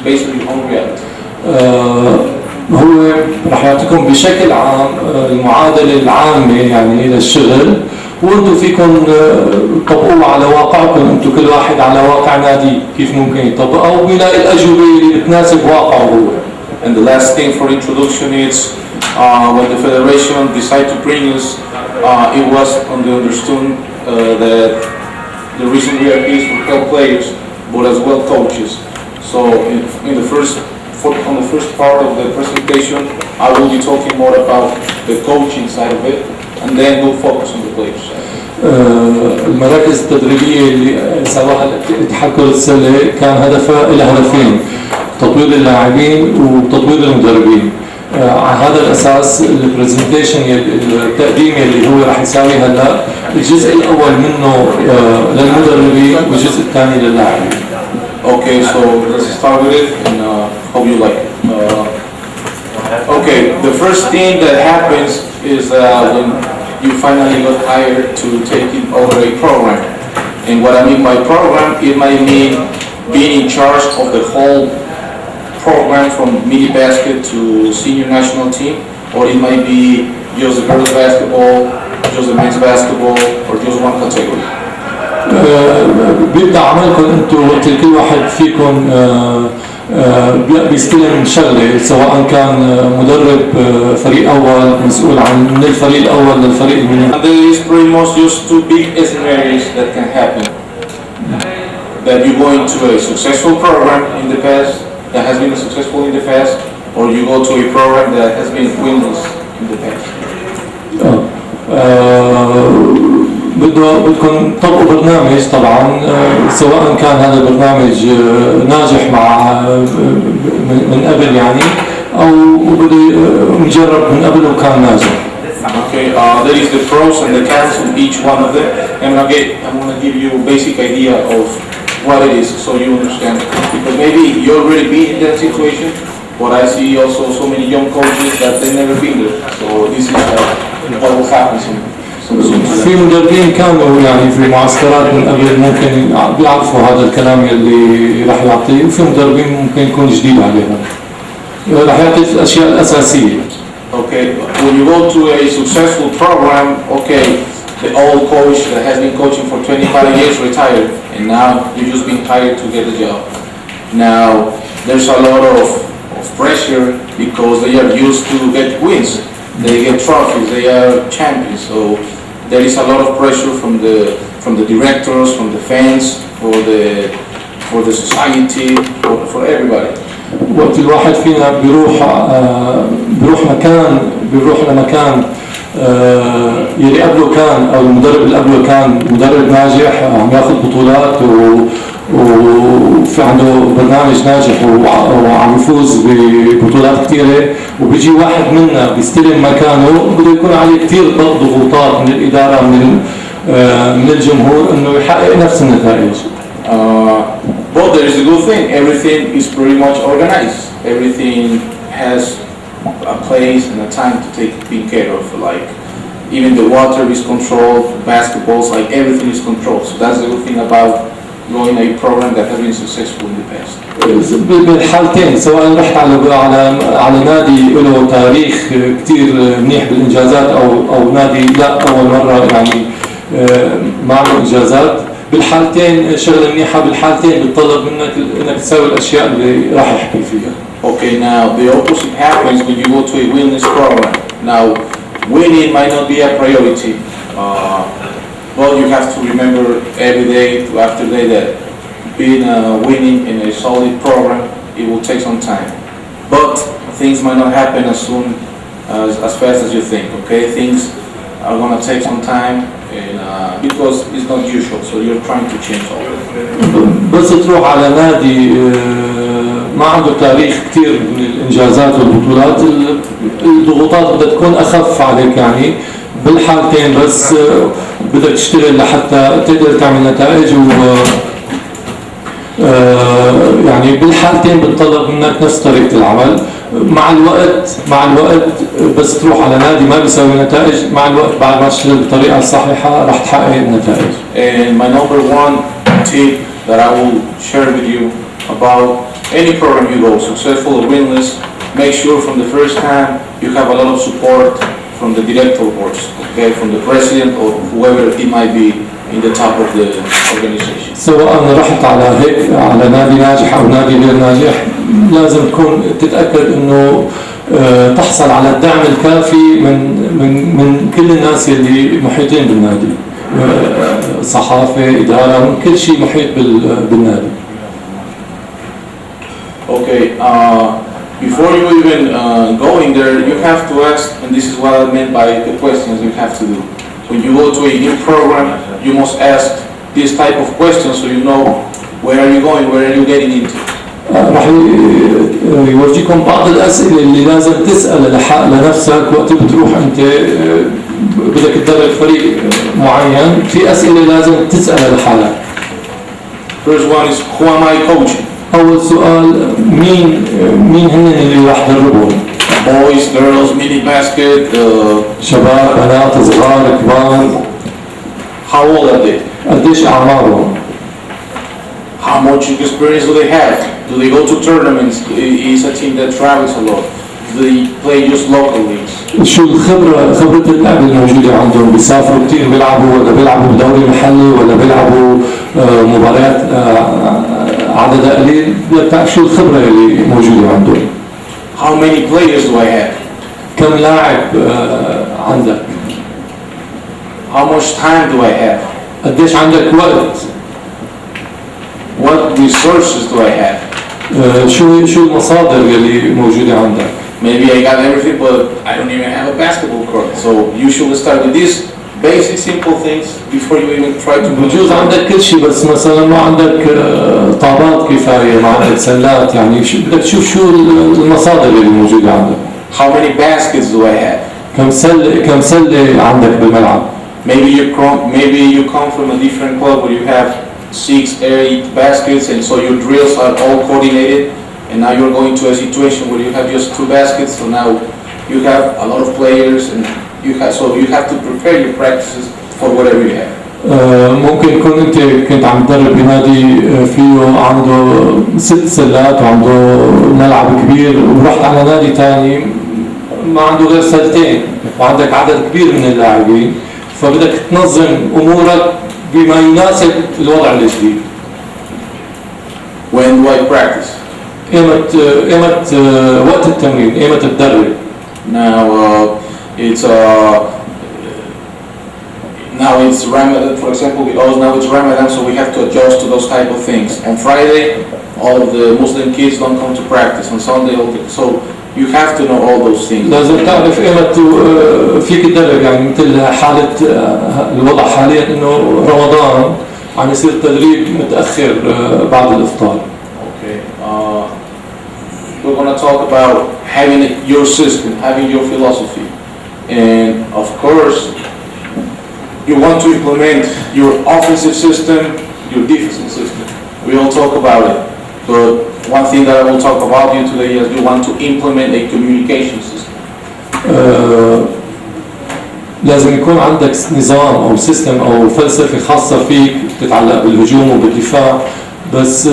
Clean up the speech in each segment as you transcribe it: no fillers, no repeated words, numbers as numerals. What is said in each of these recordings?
basically on reality. هو راح يعطيكم بشكل عام المعادلة العامة يعني للشغل، وانتم فيكم تطبقوه على واقعكم، انتم كل واحد على واقع نادي كيف ممكن يطبقها ويلاقي الأجوبة اللي بتناسب واقعه هو. And the last thing for introduction is when the federation decided to bring us, it was understood that the reason we are here is for help players, but as well coaches. So on the first part of the presentation, I will be talking more about the coaching side of it, and then we'll focus on the players side. المراكز التدريبية اللي سواها اتحاد كرة السلة كان هدفها لها هدفين: تطوير اللاعبين وتطوير المدربين. على هذا الأساس البرزنتيشن التقديم اللي هو راح يساوي هلا الجزء الأول منه للمدربين والجزء الثاني للاعبين. Okay, so let's start with it and hope you like it. Okay, the first thing that happens is when you finally got hired to take over a program. And what I mean by program, it might mean being in charge of the whole program from mini basket to senior national team, or it might be just the girls basketball, just the men's basketball, or just one category. بيبدأ عملكم انتم وقت كل واحد فيكم بيستلم شغله، سواء كان مدرب فريق اول مسؤول عن من الفريق الاول للفريق المني. And there is pretty much just two big scenarios that can happen. That you go into a successful program in the past, that has been successful in the past, or you go to a program that has been winless in the past. بدكم تطبقوا برنامج طبعا، سواء كان هذا البرنامج ناجح مع من قبل يعني، او بده مجرب من قبل وكان ناجح. Okay, there is the pros and the cons of each one of them. I'm gonna give you a basic idea of what it is so you understand. Because maybe you already been in that situation, but I see also so many young coaches that they've never been there. So this is what will happen to me. في مدربين كانوا يعني في معسكرات من قبل ممكن بيعرفوا هذا الكلام اللي راح يعطيه، وفي مدربين ممكن يكون جديد عليهم راح يعطي الاشياء الاساسيه. Okay, when you go to a successful program, okay, the old coach that has been coaching for 25 years retired, and now you're just being hired to get the job. Now there's a lot of pressure because they are used to get wins, they get trophies, they are champions. So there is a lot of pressure from the directors, from the fans, for the society, for everybody. وقت الواحد فينا بيروح لمكان يلي قبله كان او المدرب اللي قبله كان مدرب ناجح عم ياخذ بطولات وفي عنده برنامج ناجح وعم يفوز ببطولات كثيره، وبيجي واحد منا بيستلم مكانه بده يكون عليه كثير ضغوطات من الاداره من الجمهور انه يحقق نفس النتائج. But there is a good thing. Everything is pretty much organized. Everything has a place and a time to being care of. Like even the water is controlled, basketballs, like everything is controlled. So that's the good thing about going a program that has been successful in the past. بالحالتين سواء رحت على نادي له تاريخ كثير منيح بالانجازات او نادي لا اول مره يعني ما له انجازات، بالحالتين شغله منيحه، بالحالتين بتطلب منك انك تسوي الاشياء اللي راح احكي فيها. Okay, now the opposite happens when you go to a wellness program. Now winning might not be a priority, but you have to remember every day after day that being winning in a solid program, it will take some time. But things might not happen as soon as fast as you think. Okay, things are gonna take some time. And, because it's not usual, so you're trying to change all of it. بس تروح على نادي ما عنده تاريخ كثير من الانجازات والبطولات، الضغوطات بدها تكون اخف عليك يعني بالحالتين، بس بدك تشتغل لحتى تقدر تعمل نتائج يعني بالحالتين بتطلب منك نفس طريقة العمل. مع الوقت بس تروح على نادي ما بيسوي نتائج، مع الوقت بعد ما تشتغل بالطريقة الصحيحة راح تحقق النتائج. And my number one tip that I will share with you about any program you go, successful or winless, make sure from the first time you have a lot of support from the director boards, okay, from the president or whoever it might be in the top of the organization. سواء رحت على هيك على نادي ناجح او نادي غير ناجح، لازم تكون تتاكد انه تحصل على الدعم الكافي من كل الناس اللي محيطين بالنادي، صحافه، اداره، من كل شيء محيط بالنادي. Okay, before you even go in there, you have to ask, and this is what I meant by the questions you have to do. When you go to a new program, you must ask this type of questions so you know where are you going, where are you getting into. راح يورجيكم بعض الأسئلة اللي لازم تسألها لنفسك وقت بتروح أنت بدك تدرب فريق معين، في أسئلة لازم تسألها لحالك. First one is, who am I coaching? أول سؤال، مين هن اللي راح تدربهم؟ Boys, girls, mini basket, شباب، بنات، صغار، كبار. How old are they? قديش أعمارهم؟ How much experience do they have? Do they go to tournaments? Is a team that travels a lot? Do they play just local leagues? شو خبرة اللعب الموجودة عندهم؟ بيسافروا كتير بيلعبوا، ولا بيلعبوا بدوري محلي، ولا بيلعبوا مباريات عددها قليل؟ بدك تعرف شو الخبرة اللي موجودة عندهم. How many players do I have? كم لاعب عندك؟ How much time do I have? قديش عندك وقت؟ What resources do I have? شو المصادر اللي موجودة عندك؟ Maybe I got everything, but I don't even have a basketball court. So you should start with these basic, simple things before you even try to. بجوز عندك كل شيء بس مثلا ما عندك طابات كفاية، ما عندك سلات، يعني بدك تشوف شو المصادر اللي موجودة عندك. How many baskets do I have? كم سلة عندك بالملعب؟ Maybe you come from a different club where you have 6, 8 baskets, and so your drills are all coordinated. And now you're going to a situation where you have just 2 baskets, so now you have a lot of players, and you have to prepare your practices for whatever you have. ممكن يكون انت كنت عم تدرب بنادي فيه عنده 6 سلات وعنده ملعب كبير، ورحت على نادي ثاني ما عنده غير سلتين وعندك عدد كبير من اللاعبين، فبدك تنظم امورك بما يناسب الوضع الجديد. When do I practice? ايمت وقت التمرين، ايمت تدرب. Now it's Ramadan, for example, now it's Ramadan, so we have to adjust to those type of things. On Friday, all of the Muslim kids don't come to practice. On Sunday, so you have to know all those things. لازم تعرف ايمت فيك تدرب، يعني مثل حالة الوضع حاليا انه رمضان عم يصير تدريب متأخر بعد الإفطار. Okay. We're going to talk about having your system, having your philosophy. And of course, you want to implement your offensive system, your defensive system. We all talk about it. But one thing that I will talk about you today is you want to implement a communication system. لازم يكون عندك نظام أو سيستم أو فلسفة خاصة فيك تتعلق بالهجوم وبالدفاع، بس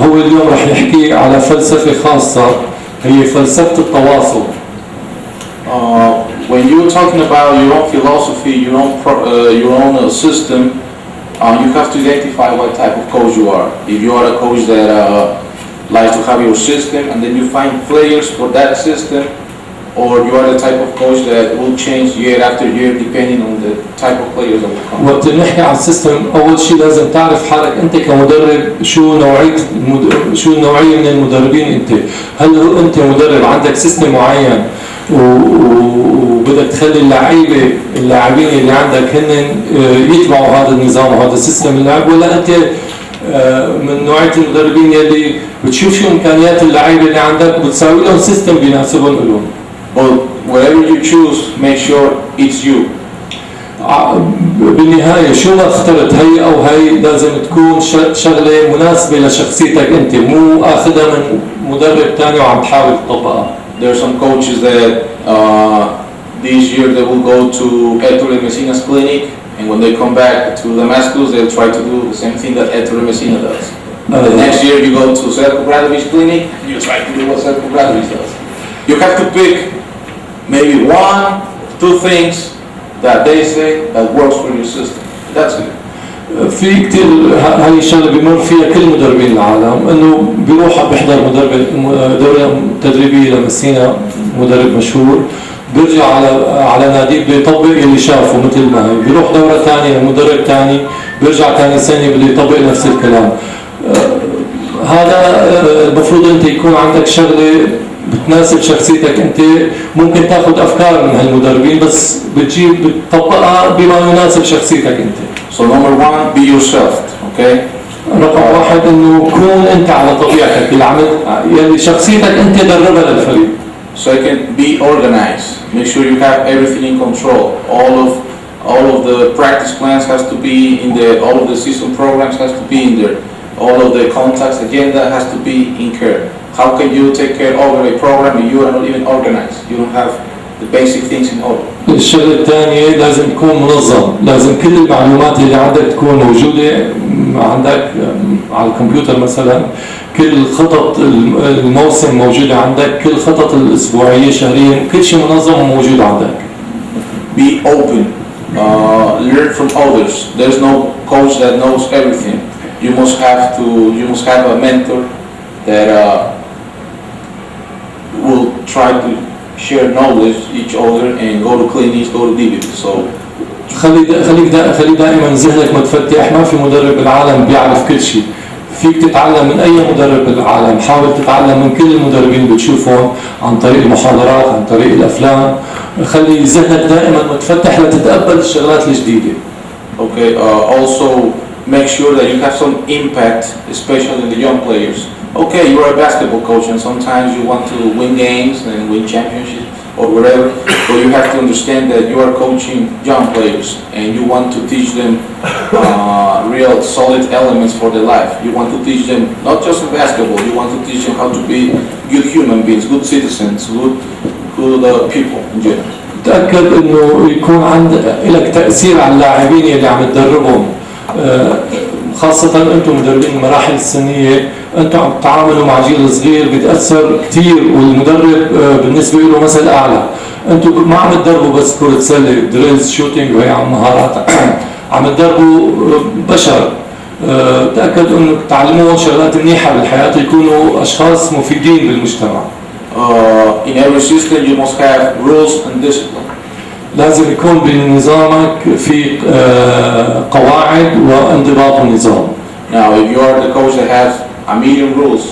هو اليوم رح يحكي على فلسفة خاصة هي فلسفة التواصل. When you're talking about your own philosophy, your own system, you have to identify what type of coach you are. If you are a coach that likes to have your system and then you find players for that system, or you are the type of coach that will change year after year depending on the type of players that will come. وقت نحكي عن السيستم، أول شيء لازم تعرف حالك أنت كمدرب شو النوعية من المدربين أنت. هل أنت مدرب عندك سيستم معين وبدك تخلي اللاعبين اللي عندك هن يتبعوا هذا النظام وهذا السيستم اللعب، ولا أنت من نوعية المدربين يلي بتشوف شو إمكانيات اللاعبين اللي عندك وبتساوي لهم سيستم بيناسبهم لهم. But whatever you choose, make sure it's you. بالنهاية شو ما اخترت هي أو هي لازم تكون شغلة مناسبة لشخصيتك أنت، مو أخذها من مدرب تاني وعم تحاول تطبقها. There are some coaches that this year they will go to Ettore Messina's clinic, and when they come back to the Damascus, they'll try to do the same thing that Ettore Messina does. The next year you go to Selko Bradovic clinic, you try to do what Selko Bradovic does. You have to pick maybe 1-2 things that they say that works for your system. That's it. في كتير هاي الشغله بيمر فيها كل مدربين العالم، انه بيروح بيحضر دوره تدريبيه لمسينا مدرب مشهور، بيرجع على نادي بيطبق اللي شافه مثل ما هي، بيروح دوره ثانيه مدرب ثاني بيرجع ثاني سنه بده يطبق نفس الكلام. هذا المفروض انت يكون عندك شغله بتناسب شخصيتك انت، ممكن تاخذ افكار من هالمدربين بس بتطبقها بما يناسب شخصيتك انت. So number 1, be yourself, okay? رقم واحد انه كون انت على طبيعتك يلي شخصيتك انت دربها للفريق. Second, be organized. Make sure you have everything in control. All of the practice plans has to be in there. All of the season programs has to be in there. All of the contacts agenda has to be in care. How can you take care of a program if you are not even organized? You don't have the basic things in order. الشغله الثانيه لازم تكون منظم، لازم كل المعلومات اللي عندك تكون موجوده عندك على الكمبيوتر مثلا، كل خطط الموسم موجوده عندك، كل خطط الاسبوعيه الشهريه، كل شيء منظم وموجود عندك. Be open. Learn from others. There's no coach that knows everything. You must have a mentor that will try to share knowledge each other and go to clinics, go to DBs. So خلي دائما ذهنك متفتح، ما في مدرب بالعالم بيعرف كل شيء، فيك تتعلم من اي مدرب بالعالم، حاول تتعلم من كل المدربين بتشوفهم عن طريق المحاضرات، عن طريق الافلام، خلي ذهنك دائما متفتح لتتقبل الشغلات الجديده. Okay, also make sure that you have some impact, especially in the young players. Okay, you are a basketball coach and sometimes you want to win games and win championships or whatever, but you have to understand that you are coaching young players and you want to teach them real solid elements for their life. You want to teach them not just in basketball, you want to teach them how to be good human beings, good citizens, good people in general. تأكد انه يكون لك تأثير على اللاعبين اللي عم تدربهم، خاصة انتم مدربين المراحل السنية، انتم عم تتعاملوا مع جيل صغير بيتأثر كثير، والمدرب بالنسبة له مثل اعلى. انتم ما عم تدربوا بس كرة سلة دريلز شوتينج وهي عم مهارات، عم تدربوا بشر. تأكد انك تعلموهم شغلات منيحة بالحياة، يكونوا اشخاص مفيدين بالمجتمع. In every system you must have rules and discipline. لازم يكون بنظامك في قواعد وانضباط ونظام. Now, if you are the coach that has a million rules,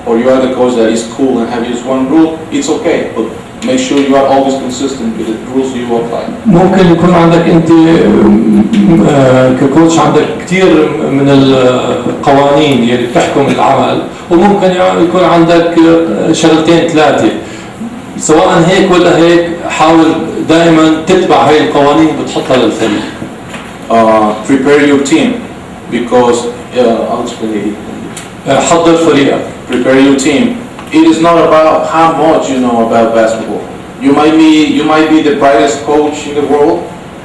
or you are the coach that is cool and have just one rule, it's okay, but make sure you are always consistent with the rules you apply. ممكن يكون عندك انت ككوتش عندك كثير من القوانين اللي بتحكم العمل، وممكن يكون عندك شغلتين ثلاثه، سواء هيك ولا هيك حاول دائما تتبع هاي القوانين بتحطها للفريق. Prepare your team because I'll explain it. حضر فريقك. Prepare your team. It is not about how much you know about basketball. You might be the brightest coach in the world.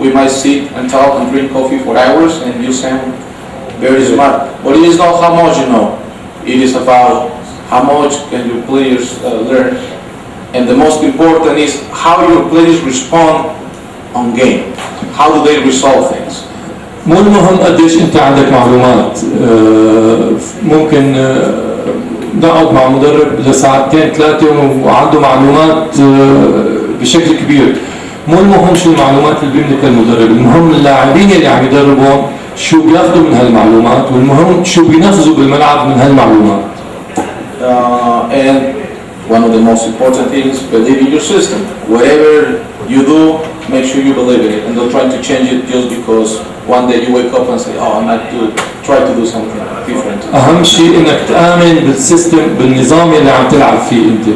We might sit and talk and drink coffee for hours and you sound very smart. But it is not how much you know. It is about how much can your players learn. And the most important is how your players respond on game. How do they resolve things? مو المهم قديش انت عندك معلومات، ممكن نقعد مع مدرب لساعتين ثلاثة وعنده معلومات بشكل كبير. مو المهم شو المعلومات اللي بيملكها المدرب، المهم اللاعبين اللي عم يدربهم شو بياخذوا من هالمعلومات، والمهم شو بينفذوا بالملعب من هالمعلومات. And one of the most important things, believe in your system. Whatever you do, make sure you believe in it and don't try to change it just because one day you wake up and say, oh, I'm not to try to do something different. أهم شيء إنك تآمن بالسيستم، بالنظام اللي عم تلعب فيه أنت.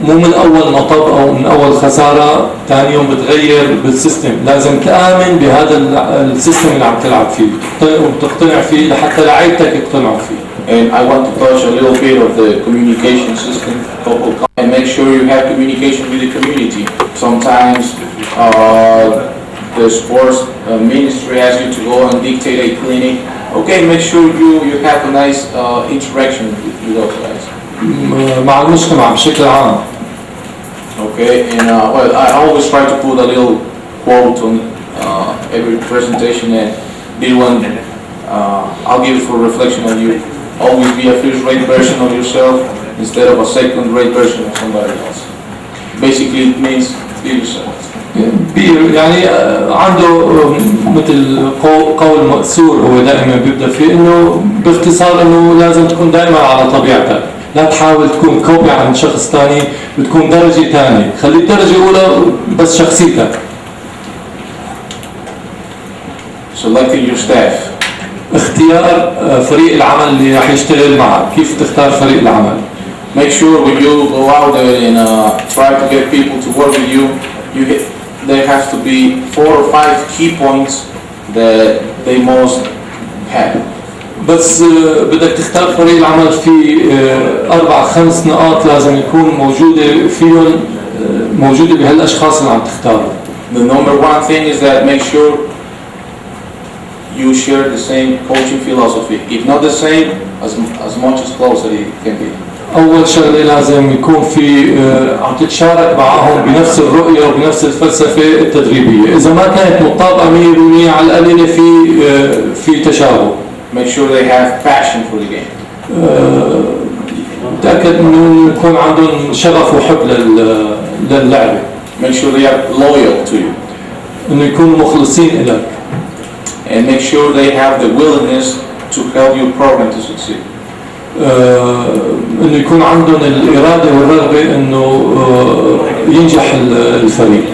مو من أول مطب أو من أول خسارة ثاني يوم بتغير بالسيستم، لازم تآمن بهذا السيستم اللي عم تلعب فيه وتقتنع فيه لحتى لعيبتك يقتنعوا فيه. And I want to touch a little bit of the communication system, and make sure you have communication with the community. Sometimes the sports ministry asks you to go and dictate a clinic Okay, make sure you have a nice interaction with those guys. مع المجتمع بشكل عام. Okay, and well, I always try to put a little quote on every presentation, and this one I'll give it for reflection on you. Always be a first-rate version of yourself instead of a second-rate version of somebody else. Basically, it means be yourself. يعني عنده مثل قول مأثور هو دائما بيبدأ فيه انه باختصار انه لازم تكون دائما على طبيعتك، لا تحاول تكون كوبي عن شخص ثاني، بتكون درجة ثانية، خليك درجة أولى بس شخصيتك. Selecting your staff. اختيار فريق العمل اللي راح يشتغل معك، كيف تختار فريق العمل؟ Make sure when you go out there and try to get people to work with you, there has to be 4 or 5 key points that they must have. بس بدك تختار فريق العمل في 4-5 نقاط لازم يكون موجودة فيهم، موجودة بهالأشخاص اللي عم تختارهم. The number one thing is that make sure you share the same coaching philosophy. If not the same, as much as close as it can be. أول شغلة لازم يكون في عم تتشارك معهم بنفس الرؤية وبنفس الفلسفة التدريبية. إذا ما كانت مطابقة 100% على القليلة في تشابه. Make sure they have passion for the game. تأكد إنه يكون عندهم شغف وحب للعبة. Make sure they are loyal to you. إنه يكونوا مخلصين إلك. And make sure they have the willingness to help your program to succeed. إنه يكون عندهم الإرادة والرغبة إنه ينجح الفريق.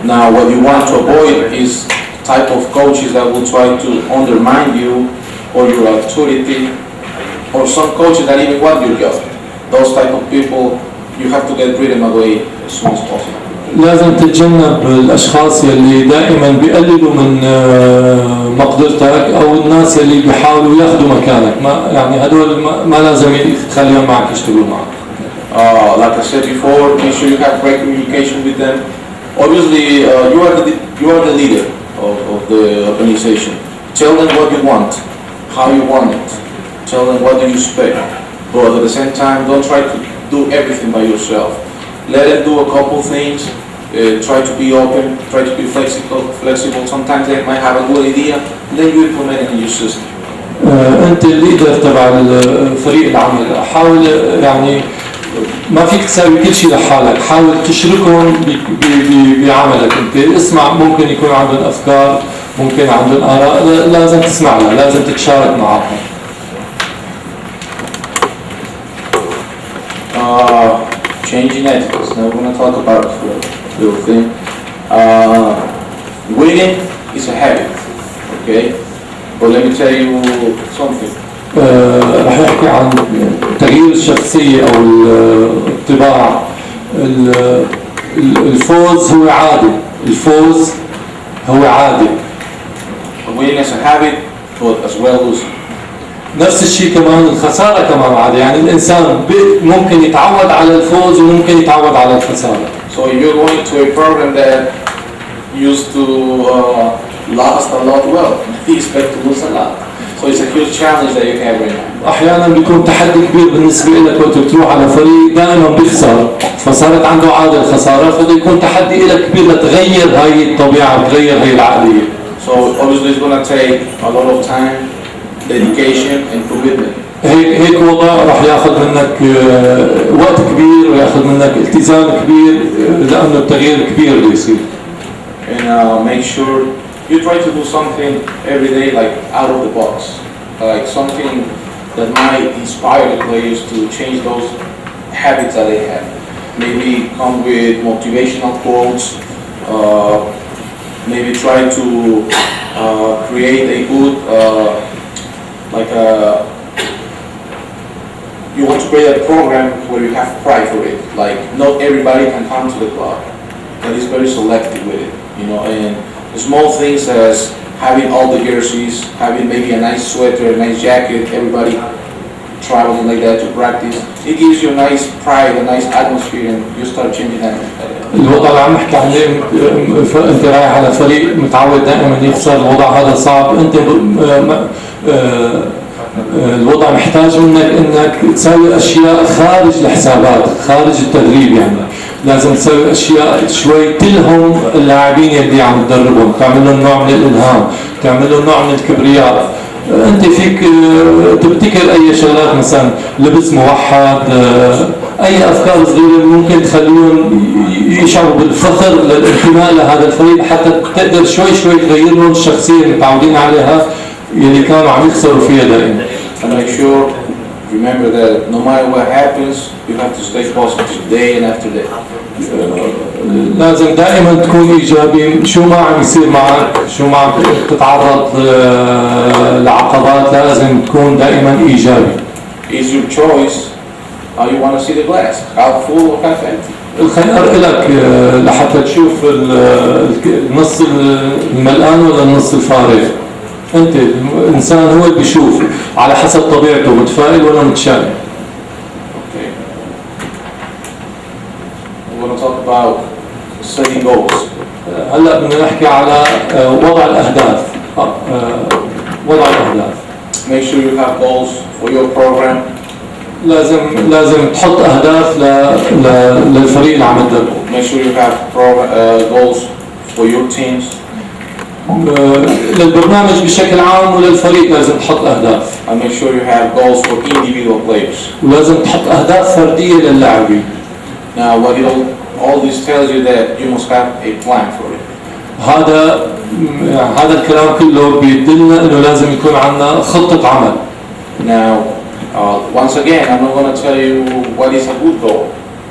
Now, what you want to avoid is type of coaches that will try to undermine you or your authority, or some coaches that even want your job. Those type of people, you have to get rid of them away as soon as possible. لازم تتجنب الأشخاص يلي دائما بيقللوا من مقدرتك أو الناس يلي بيحاولوا ياخذوا مكانك، ما يعني هدول ما لازم تخليهم معك يشتغلوا معك. Like I said before, make sure you have great communication with them. Obviously, you are the leader of the organization. Tell them what you want, how you want it. Tell them what do you expect. But at the same time, don't try to do everything by yourself. Let them do a couple things. Try to be open. Try to be flexible. Sometimes they might have a good idea, and then you implement it in your system. أنت الليدر تبع فريق العمل، حاول يعني ما فيك تساوي كل شيء لحالك، حاول تشركهم بعملك. أنت اسمع، ممكن يكون عندهم أفكار، ممكن عندهم آراء، لازم تسمع لها، لازم تتشارك معهم. Changing attitudes. Now we're going to talk about a little thing. Winning is a habit, okay? But let me tell you something. رح يحكي عن تغيير الشخصية أو الطباع. الفوز هو عادة، الفوز هو عادة. Winning is a habit, but as well losing. نفس الشيء كمان الخسارة كمان عادة، يعني الإنسان ممكن يتعود على الفوز وممكن يتعود على الخسارة. So if you're going to a program that used to last a lot, well, you expect to lose a lot. So it's a huge challenge that you have right now. أحيانا بيكون تحدي كبير بالنسبة لك وقت بتروح على فريق دائما بيخسر، فصارت عنده عادة الخسارة، فبده يكون تحدي لك كبير لتغير هاي الطبيعة، تغير هاي العقلية. So obviously it's going to take a lot of time, dedication and commitment. هيك وضع راح ياخذ منك وقت كبير وياخذ منك التزام كبير، لأنه التغيير كبير اللي يصير. And make sure you try to do something every day, like out of the box, like something that might inspire the players to change those habits that they have. Maybe come with motivational quotes. Maybe try to create a good you want to create a program where you have pride for it. Like not everybody can come to the club, and it's very selective with it, you know. And the small things as having all the jerseys, having maybe a nice sweater, a nice jacket, everybody traveling like that to practice. It gives you a nice pride, a nice atmosphere, and you start changing that. الوضع اللي عم نحكي عليه، انت رايح على فريق متعود دائما يخسر، الوضع هذا صعب. انت الوضع محتاج منك انك تسوي اشياء خارج الحسابات، خارج التدريب. يعني لازم تسوي اشياء شوي تلهم اللاعبين اللي عم تدربهم، تعمل لهم نوع من الالهام، تعمل لهم نوع من الكبرياء. انت فيك تبتكر اي شغلات، مثلا لبس موحد، اي افكار صغيره ممكن تخليهم يشعروا بالفخر للانتماء لهذا الفريق، حتى تقدر شوي شوي تغير لهم الشخصيه اللي متعودين عليها اللي كانوا عم يخسروا فيها دائما. And make sure, remember that no matter what happens, you have to stay positive day and after day. لازم دائما تكون ايجابي، شو ما عم يصير معك، شو ما عم تتعرض لعقبات، لازم تكون دائما ايجابي. It's your choice how you want to see the glass, half full or half empty. الخيار لك لحتى تشوف النص الملآن ولا النص الفارغ. انت الانسان هو اللي بيشوف على حسب طبيعته، متفائل ولا متشائم. Okay. We're going to talk about setting goals. هلا بدنا نحكي على وضع الاهداف. وضع الاهداف. Make sure you have goals for your program. لازم تحط اهداف للفريق اللي عم تدربه. Make sure you have goals for your teams. للبرنامج بشكل عام وللفريق لازم تحط اهداف. And make sure you have goals for individual players. ولازم تحط اهداف فرديه للاعبين. Now what all this tells you that you must have a plan for it. هذا الكلام كله بيدلنا انه لازم يكون عندنا خطه عمل. Now once again, I'm not going to tell you what is a good goal.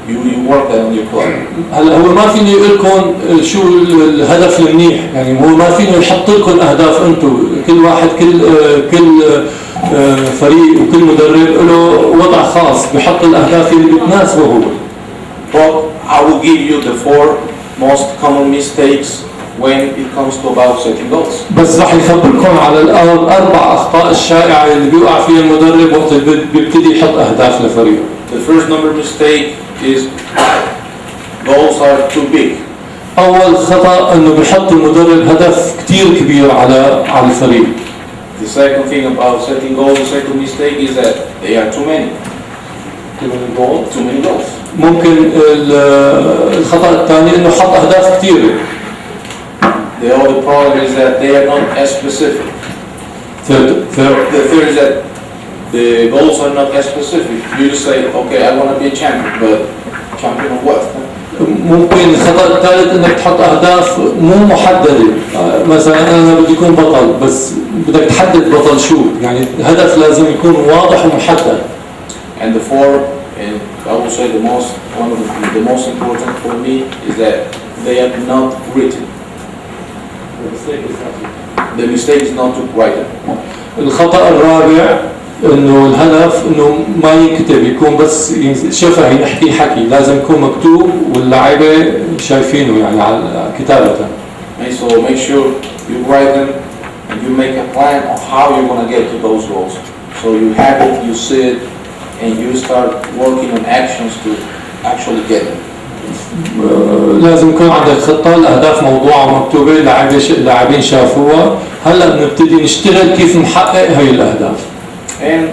You work that on your club. هلا هو ما فيني يقول لكم شو الهدف المنيح، يعني هو ما فيني يحط لكم اهداف انتم، كل واحد كل فريق وكل مدرب له وضع خاص بيحط الاهداف اللي بتناسبه هو. But I will give you the 4 most common mistakes when it comes to about setting goals. بس راح يخبركم على الاربع اخطاء الشائعه اللي بيوقع فيها المدرب وقت بيبتدي يحط اهداف لفريقه. The first number mistake is goals are too big. اول خطا انه بيحط المدرب هدف كثير كبير على الفريق. The second thing about setting goals, the second mistake is that they are too many. Too many goals. ممكن الخطا الثاني انه حط اهداف كثيره. The other problem is that they are not as specific. The third is that the goals are not as specific. You just say, okay, I want to be a champion, but champion of what? ممكن الخطأ الثالث انك تحط اهداف مو محددة، مثلا انا بدي اكون بطل، بس بدك تحدد بطل شو، يعني الهدف لازم يكون واضح ومحدد. And the fourth, and I will say one of the most important for me is that they are not written. The mistake is not to write them. الخطأ الرابع انه الهدف انه ما ينكتب، يكون بس شفهي يحكي حكي، لازم يكون مكتوب واللاعيبه شايفينه يعني على كتابة. So make sure you write them and you make a plan of how you're going to get to those goals. So you have it, you see it, and you start working on actions to actually get them. لازم يكون عندك خطة، الأهداف موضوعة ومكتوبة، اللاعبين شافوها، هلا بنبتدي نشتغل كيف نحقق هاي الأهداف. And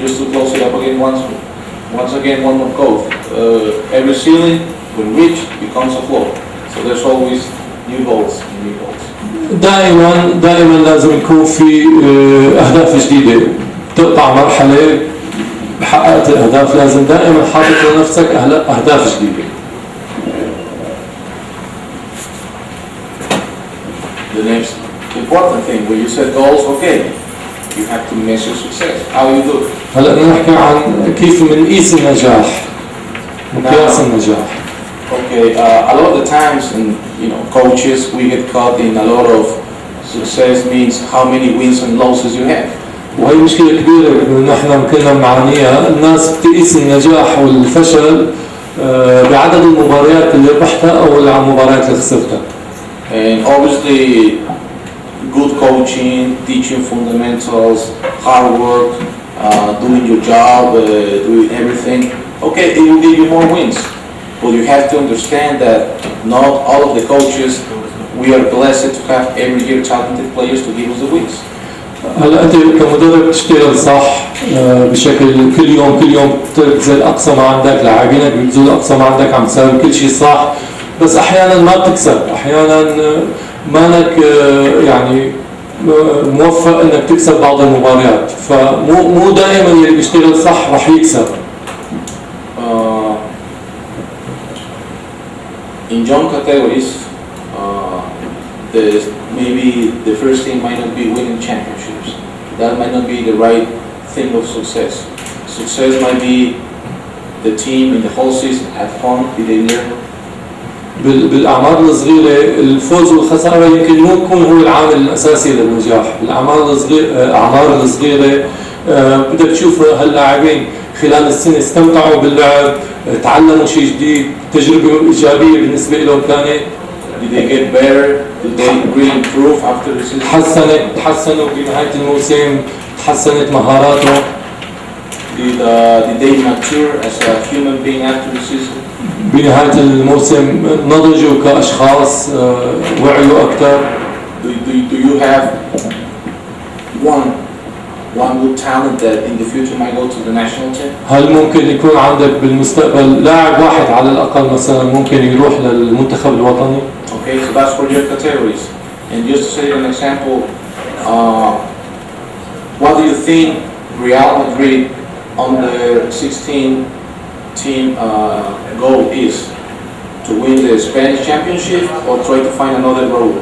just to close it up again, once again, one more quote. Every ceiling, when reached, becomes a floor. So there's always new goals and new goals. دائما لازم يكون في أهداف جديدة، تقطع مرحلة حققت الأهداف، لازم دائما حاطط لنفسك أهداف جديدة. The next important thing, when you set goals, okay, you have to measure success. How you do it? هلا بدنا نحكي عن كيف بنقيس النجاح، مقياس النجاح. Okay, a lot of the times, and coaches, we get caught in a lot of success means how many wins and losses you have. وهي مشكلة كبيرة إنه نحن كنا بنعانيها، الناس بتقيس النجاح والفشل بعدد المباريات اللي ربحتها أو المباريات اللي خسرتها. And obviously, good coaching, teaching fundamentals, hard work, doing your job, doing everything. Okay, it will give you more wins. But you have to understand that not all of the coaches, we are blessed to have every year talented players to give us the wins. هلا انت كمدرب تشتغل صح بشكل كل يوم تبذل اقصى ما عندك، لاعبينك بيبذلوا اقصى ما عندك، عم تساوي كل شيء صح، بس احيانا ما بتكسب، احيانا مانك يعني موفق انك تكسب بعض المباريات، فمو دائما اللي بيشتغل صح رح يكسب. In young categories, maybe the first thing might not be winning championships. That might not be the right thing of success. Success might be the team in the whole season have fun, did they learn? بالاعمار الصغيره الفوز والخساره يمكن مو يكون هو العامل الاساسي للنجاح، الاعمار الصغيره بدك تشوف هاللاعبين خلال السنه استمتعوا باللعب، تعلموا شيء جديد، تجربه ايجابيه بالنسبه لهم كانت. Did they get better? Did they really improve after the season? تحسنوا بنهايه الموسم، تحسنت مهاراتهم. Did they mature as a human being after the season? بنهايه الموسم نضجوا كاشخاص، وعيوا اكثر. Do you have one good talent that in the future might go to the national team? هل ممكن يكون عندك بالمستقبل لاعب واحد على الأقل مثلا ممكن يروح للمنتخب الوطني؟ Okay, so that's for your categories. And just to say an example, what do you think Real Madrid on the 16 team goal is? To win the Spanish championship or try to find another road?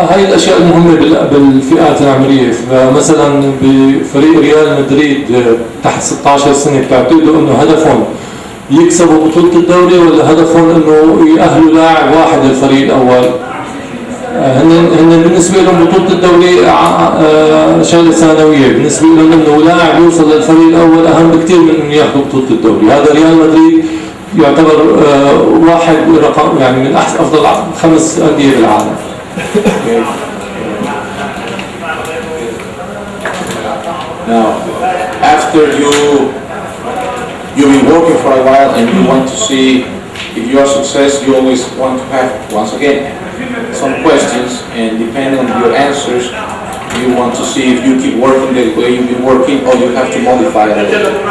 هاي الاشياء المهمه بالفئات العمريه، فمثلا بفريق ريال مدريد تحت 16 سنه بتعتقدوا انه هدفهم يكسبوا بطوله الدوري ولا هدفهم انه يأهلوا لاعب واحد للفريق الاول؟ هن بالنسبه لهم بطوله الدوري شغله ثانويه، بالنسبه لهم انه لاعب يوصل للفريق الاول اهم بكثير من انه ياخذوا بطوله الدوري. هذا ريال مدريد يعتبر واحد رقم يعني من افضل 5 انديه بالعالم. Now, after you've been working for a while and you want to see if you are success, you always want to have once again some questions, and depending on your answers, you want to see if you keep working the way you've been working or you have to modify it a little bit.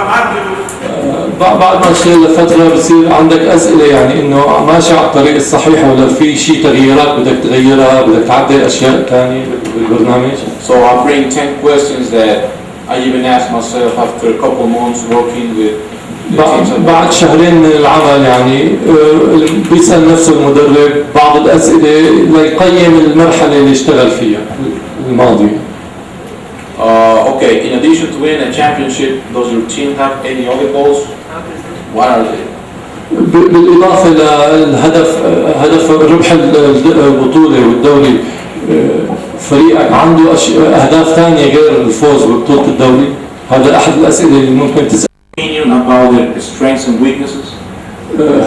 بعد ما تشتغل لفترة بصير عندك أسئلة يعني إنه ماشي على الطريق الصحيح ولا في شيء تغييرات بدك تغيرها، بدك تعدل أشياء ثانية بالبرنامج. So I bring 10 questions that I even ask myself after a couple months working with the teams. بعد شهرين من العمل يعني بيسأل نفسه المدرب بعض الأسئلة ليقيم المرحلة اللي اشتغل فيها الماضية. Okay, in addition to winning a championship, does your team have any other goals? What are they? بالإضافة للهدف هدف ربح البطولة والدوري، فريقك عنده أهداف ثانية غير الفوز ببطولة الدوري؟ هذا أحد الأسئلة اللي ممكن تسأل. About their strengths and weaknesses?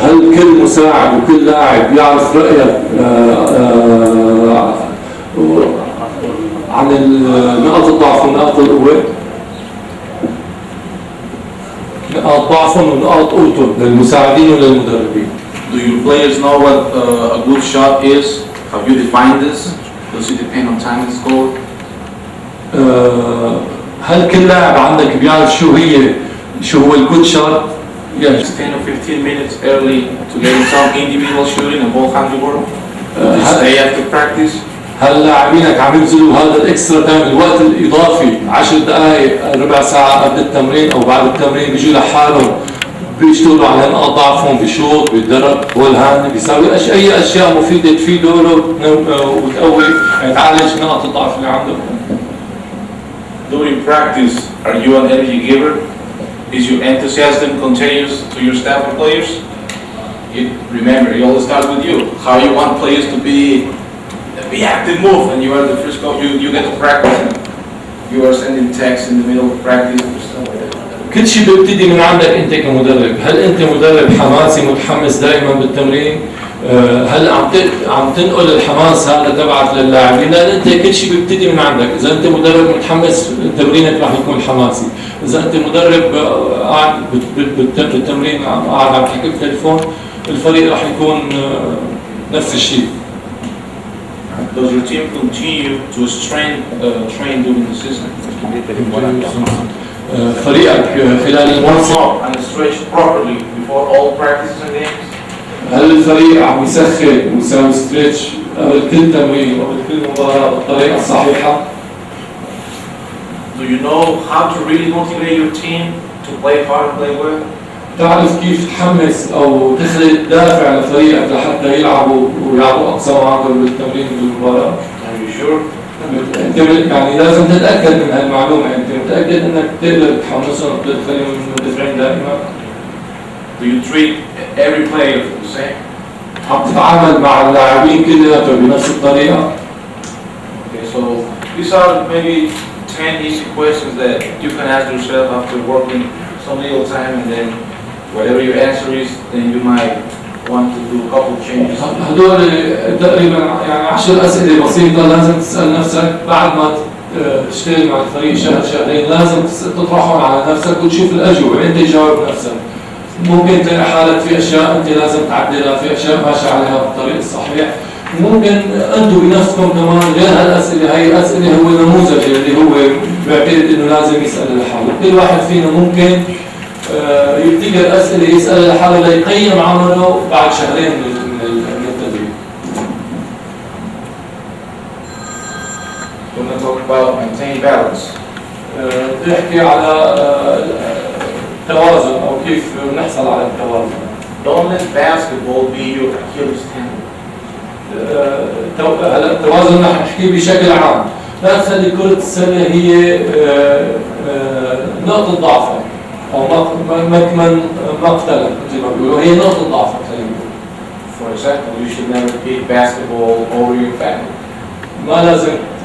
هل كل مساعد وكل لاعب يعرف رأيك عن نقاط الضعف ونقاط القوة؟ نقاط ضعفهم ونقاط قوتهم للمساعدين وللمدربين. Do your players know what a good shot is? Have you defined this? Does it depend on time and score? هل كل لاعب عندك بيعرف شو هو الجود شوت؟ Yes. 10 or 15 minutes early to get some individual shooting and ball handling work. Do you stay after practice? هل لاعبينك عم يبذلوا هذا الاكسترا تايم الوقت الاضافي 10 دقائق ربع ساعه قبل التمرين او بعد التمرين بيجوا لحالهم بيشتغلوا على نقاط ضعفهم بشوط بالدرب والهاند بيساوي اي اشياء مفيده تفيده وتقوي تعالج نقاط الضعف اللي عنده. During practice, are you an energy giver? Is your enthusiasm contagious to your staff and players? Remember, it all starts with you. How you want players to be active, move, and you are the first coach. You get to practice, and you are sending texts in the middle of practice or stuff like that. كل شيء بيبتدي من عندك انت كمدرب، هل انت مدرب حماسي متحمس دائما بالتمرين؟ هل عم تنقل الحماس هذا تبعك للاعبين؟ لان انت كل شيء بيبتدي من عندك، اذا انت مدرب متحمس تمرينك راح يكون حماسي، اذا انت مدرب قاعد بالتمرين قاعد عم تحكي بالتليفون الفريق راح يكون نفس الشيء. does your team continue to train during the season? فريقك خلال الموسم And stretch properly before all practices and games? هل الفريق عم يسخن ويسوي ستريتش قبل كل تمرين وقبل كل مباراة بالطريقة الصحيحة؟ Do you know how to really motivate your team to play hard and play well? تعرف كيف تحمس أو تخلق دافع لفريقك لحتى يلعبوا ويعطوا أقصى ما عندهم بالتمرين بالمباراة؟ Are you sure? أنت يعني لازم تتأكد من هالمعلومة، أنت متأكد إنك تقدر تحمسهم وتخليهم مندفعين دائما؟ Do you treat every player the same? عم تتعامل مع اللاعبين كلياتهم بنفس الطريقة؟ Okay, so these are maybe 10 easy questions that you can ask yourself after working some little time, and then whatever your answer is, then you might want to do a couple of changes. هدول تقريبا يعني 10 أسئلة بسيطة لازم تسأل نفسك بعد ما تشتغل مع الفريق شهر شهرين، لازم تطرحهم على نفسك وتشوف الأجوبة، أنت تجاوب نفسك. ممكن تلاقي حالك في أشياء أنت لازم تعدلها، في أشياء ماشي عليها بالطريق الصحيح. ممكن أنتم بنفسكم كمان غير هالأسئلة، هي الأسئلة هو نموذج اللي هو بيعتقد إنه لازم يسأل لحاله. كل واحد فينا ممكن يبتكر أسئلة يسأل لحاله ليقيم عمله بعد شهرين من التدريب. We're going to talk about maintaining balance. تحكي على التوازن أو كيف نحصل على التوازن. Don't let basketball be your Achilles tendon. هلا التوازن رح نحكي بشكل عام، لا تخلي كرة السلة هي نقطة ضعفك أو مكمن مقتلك مثل ما بيقولوا، هي نقطة ضعفك. For example, you should never kick basketball over your family.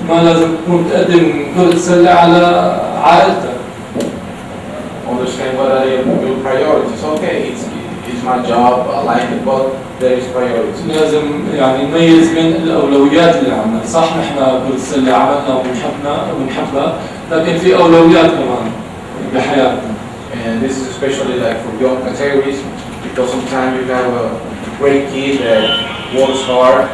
ما لازم تكون تقدم كرة السلة على عائلتك. Understand what are your priorities. Okay, it's my job, I like it, but there is priorities. لازم يعني نميز بين الأولويات اللي عندنا. صح نحن كرة السلة عملنا وبنحبها، لكن في أولويات كمان بحياتنا. And this is especially like for young categories, because sometimes you have a great kid that works hard,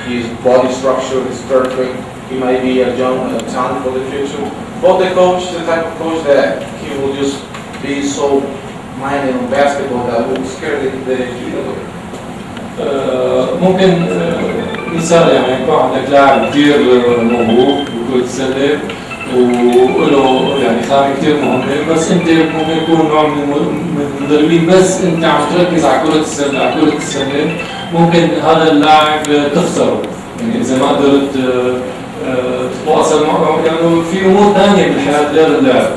his body structure is perfect, he might be a young talent for the future, but the coach is the type of coach that he will just be so minded on basketball that will scare the kid away. ممكن مثال يعني يكون عندك لاعب كثير موهوب بكرة السلة وله يعني خامة كثير مهمة، بس انت ممكن يكون نوع من المدربين بس انت عم تركز على كرة السلة، ممكن هذا اللاعب تخسره، يعني اذا ما قدرت تتواصل معه، يعني في امور ثانية بالحياة غير اللعب.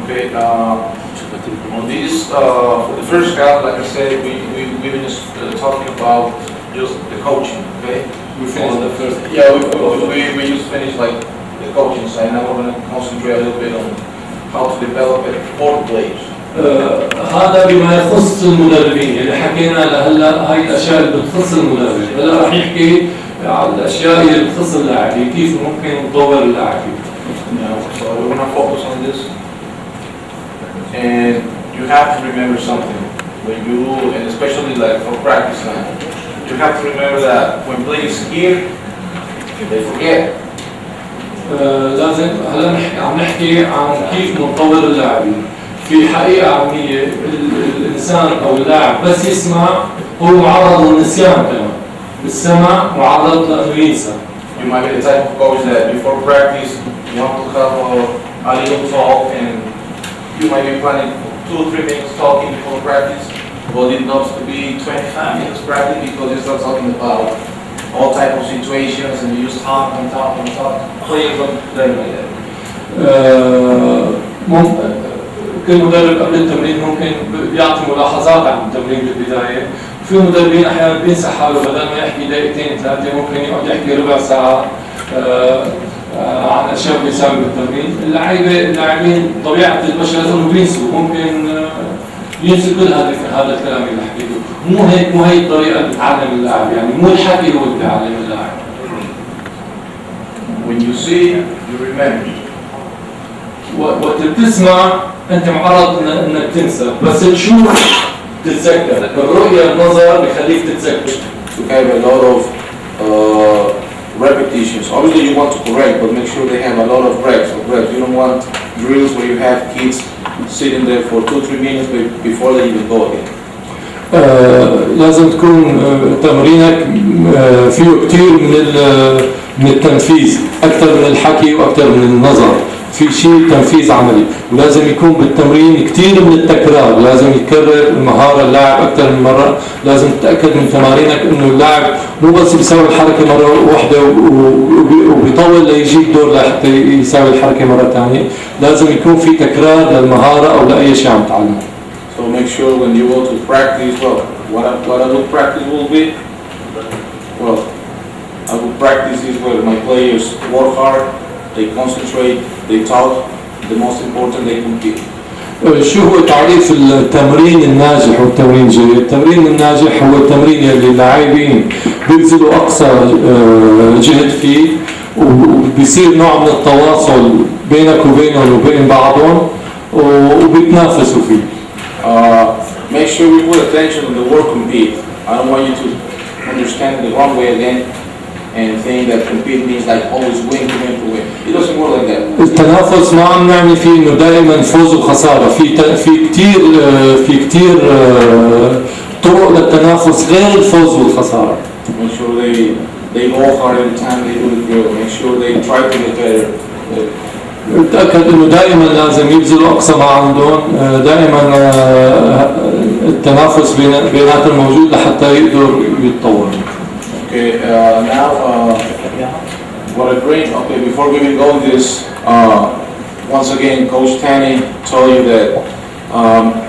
Okay, on this, for the first half, like I said, we've been just talking about just the coaching, okay? We finished the first. Yeah, we just finished like the coaching side. Now we're going to concentrate a little bit on how to develop it for the players. هذا بما يخص المدربين، اللي حكينا لهلا هاي الاشياء اللي بتخص المدرب، هلا رح نحكي على الاشياء اللي بتخص اللاعبين، كيف ممكن نطور اللاعبين. So we're going to focus on this. And you have to remember something when you, and especially like for practice time, you have to remember that when players here, they forget. لازم هلا عم نحكي عن كيف نطور اللاعبين. في حقيقة عملية الإنسان أو اللاعب بس يسمع هو معرض للنسيان كمان، بالسمع معرض لأنه ينسى. You might be the type of coach that before practice you want to have a little talk, and you might be planning 2 or 3 minutes talking before practice, but it needs to be 25 minutes practice because you start talking about all type of situations and you just talk and talk and talk. Players don't learn like that. كل مدرب قبل التمرين ممكن بيعطي ملاحظات عن التمرين بالبداية. في مدربين أحيانا بينسى حاله، بدل ما يحكي دقيقتين 3 ممكن يقعد يحكي ربع ساعة عن أشياء بيساوي بالتمرين. اللاعبين طبيعة البشر إنه بينسوا، ممكن ينسوا كل هذا الكلام اللي حكيته. مو هي الطريقة اللي بتعلم اللاعب، يعني مو الحكي هو اللي بيعلم اللاعب. When you see, you remember. وقت بتسمع أنت معرض إنك تنسى، بس تشوف تتذكر. الرؤية النظر بيخليك تتذكر. You have a lot of repetitions. Obviously you want to correct, but make sure they have a lot of reps. You don't want drills where you have kids sitting there for 2-3 minutes before they even go again. لازم تكون تمرينك فيه كتير من التنفيذ أكثر من الحكي وأكثر من النظر، في شيء تنفيذ عملي، ولازم يكون بالتمرين كتير من التكرار، لازم يكرر المهارة اللاعب أكثر من مرة، لازم تتأكد من تمارينك إنه اللاعب مو بس بيساوي الحركة مرة واحدة وبيطول ليجيب دور لحتى يساوي الحركة مرة ثانية، لازم يكون في تكرار للمهارة أو لأي شيء عم تعلمه. So make sure when you go to practice, well, what I would practice will be, well, I would practice is where my players work hard, they concentrate, they talk, the most important they compete. شو هو تعريف التمرين الناجح والتمرين الجيد؟ التمرين الناجح هو التمرين اللي اللاعبين بيبذلوا أقصى جهد فيه وبيصير نوع من التواصل بينك وبينهم وبين بعضهم وبيتنافسوا فيه. Make sure we put attention on the word compete. I don't want you to understand it the wrong way again and think that compete means like always win to win to win. It doesn't work like that. التنافس ما عم نعني فيه انه دائما فوز وخساره، في كتير طرق للتنافس غير الفوز والخساره. Make sure they go hard every time they do the drill. Make sure they try to get better. تأكد انه دائما لازم يبذلوا اقصى ما عندهم، دائما التنافس بيناتهم موجود لحتى يقدروا يتطوروا. Okay, now what I bring, okay, before we even go into this, once again, Coach Tani told you that,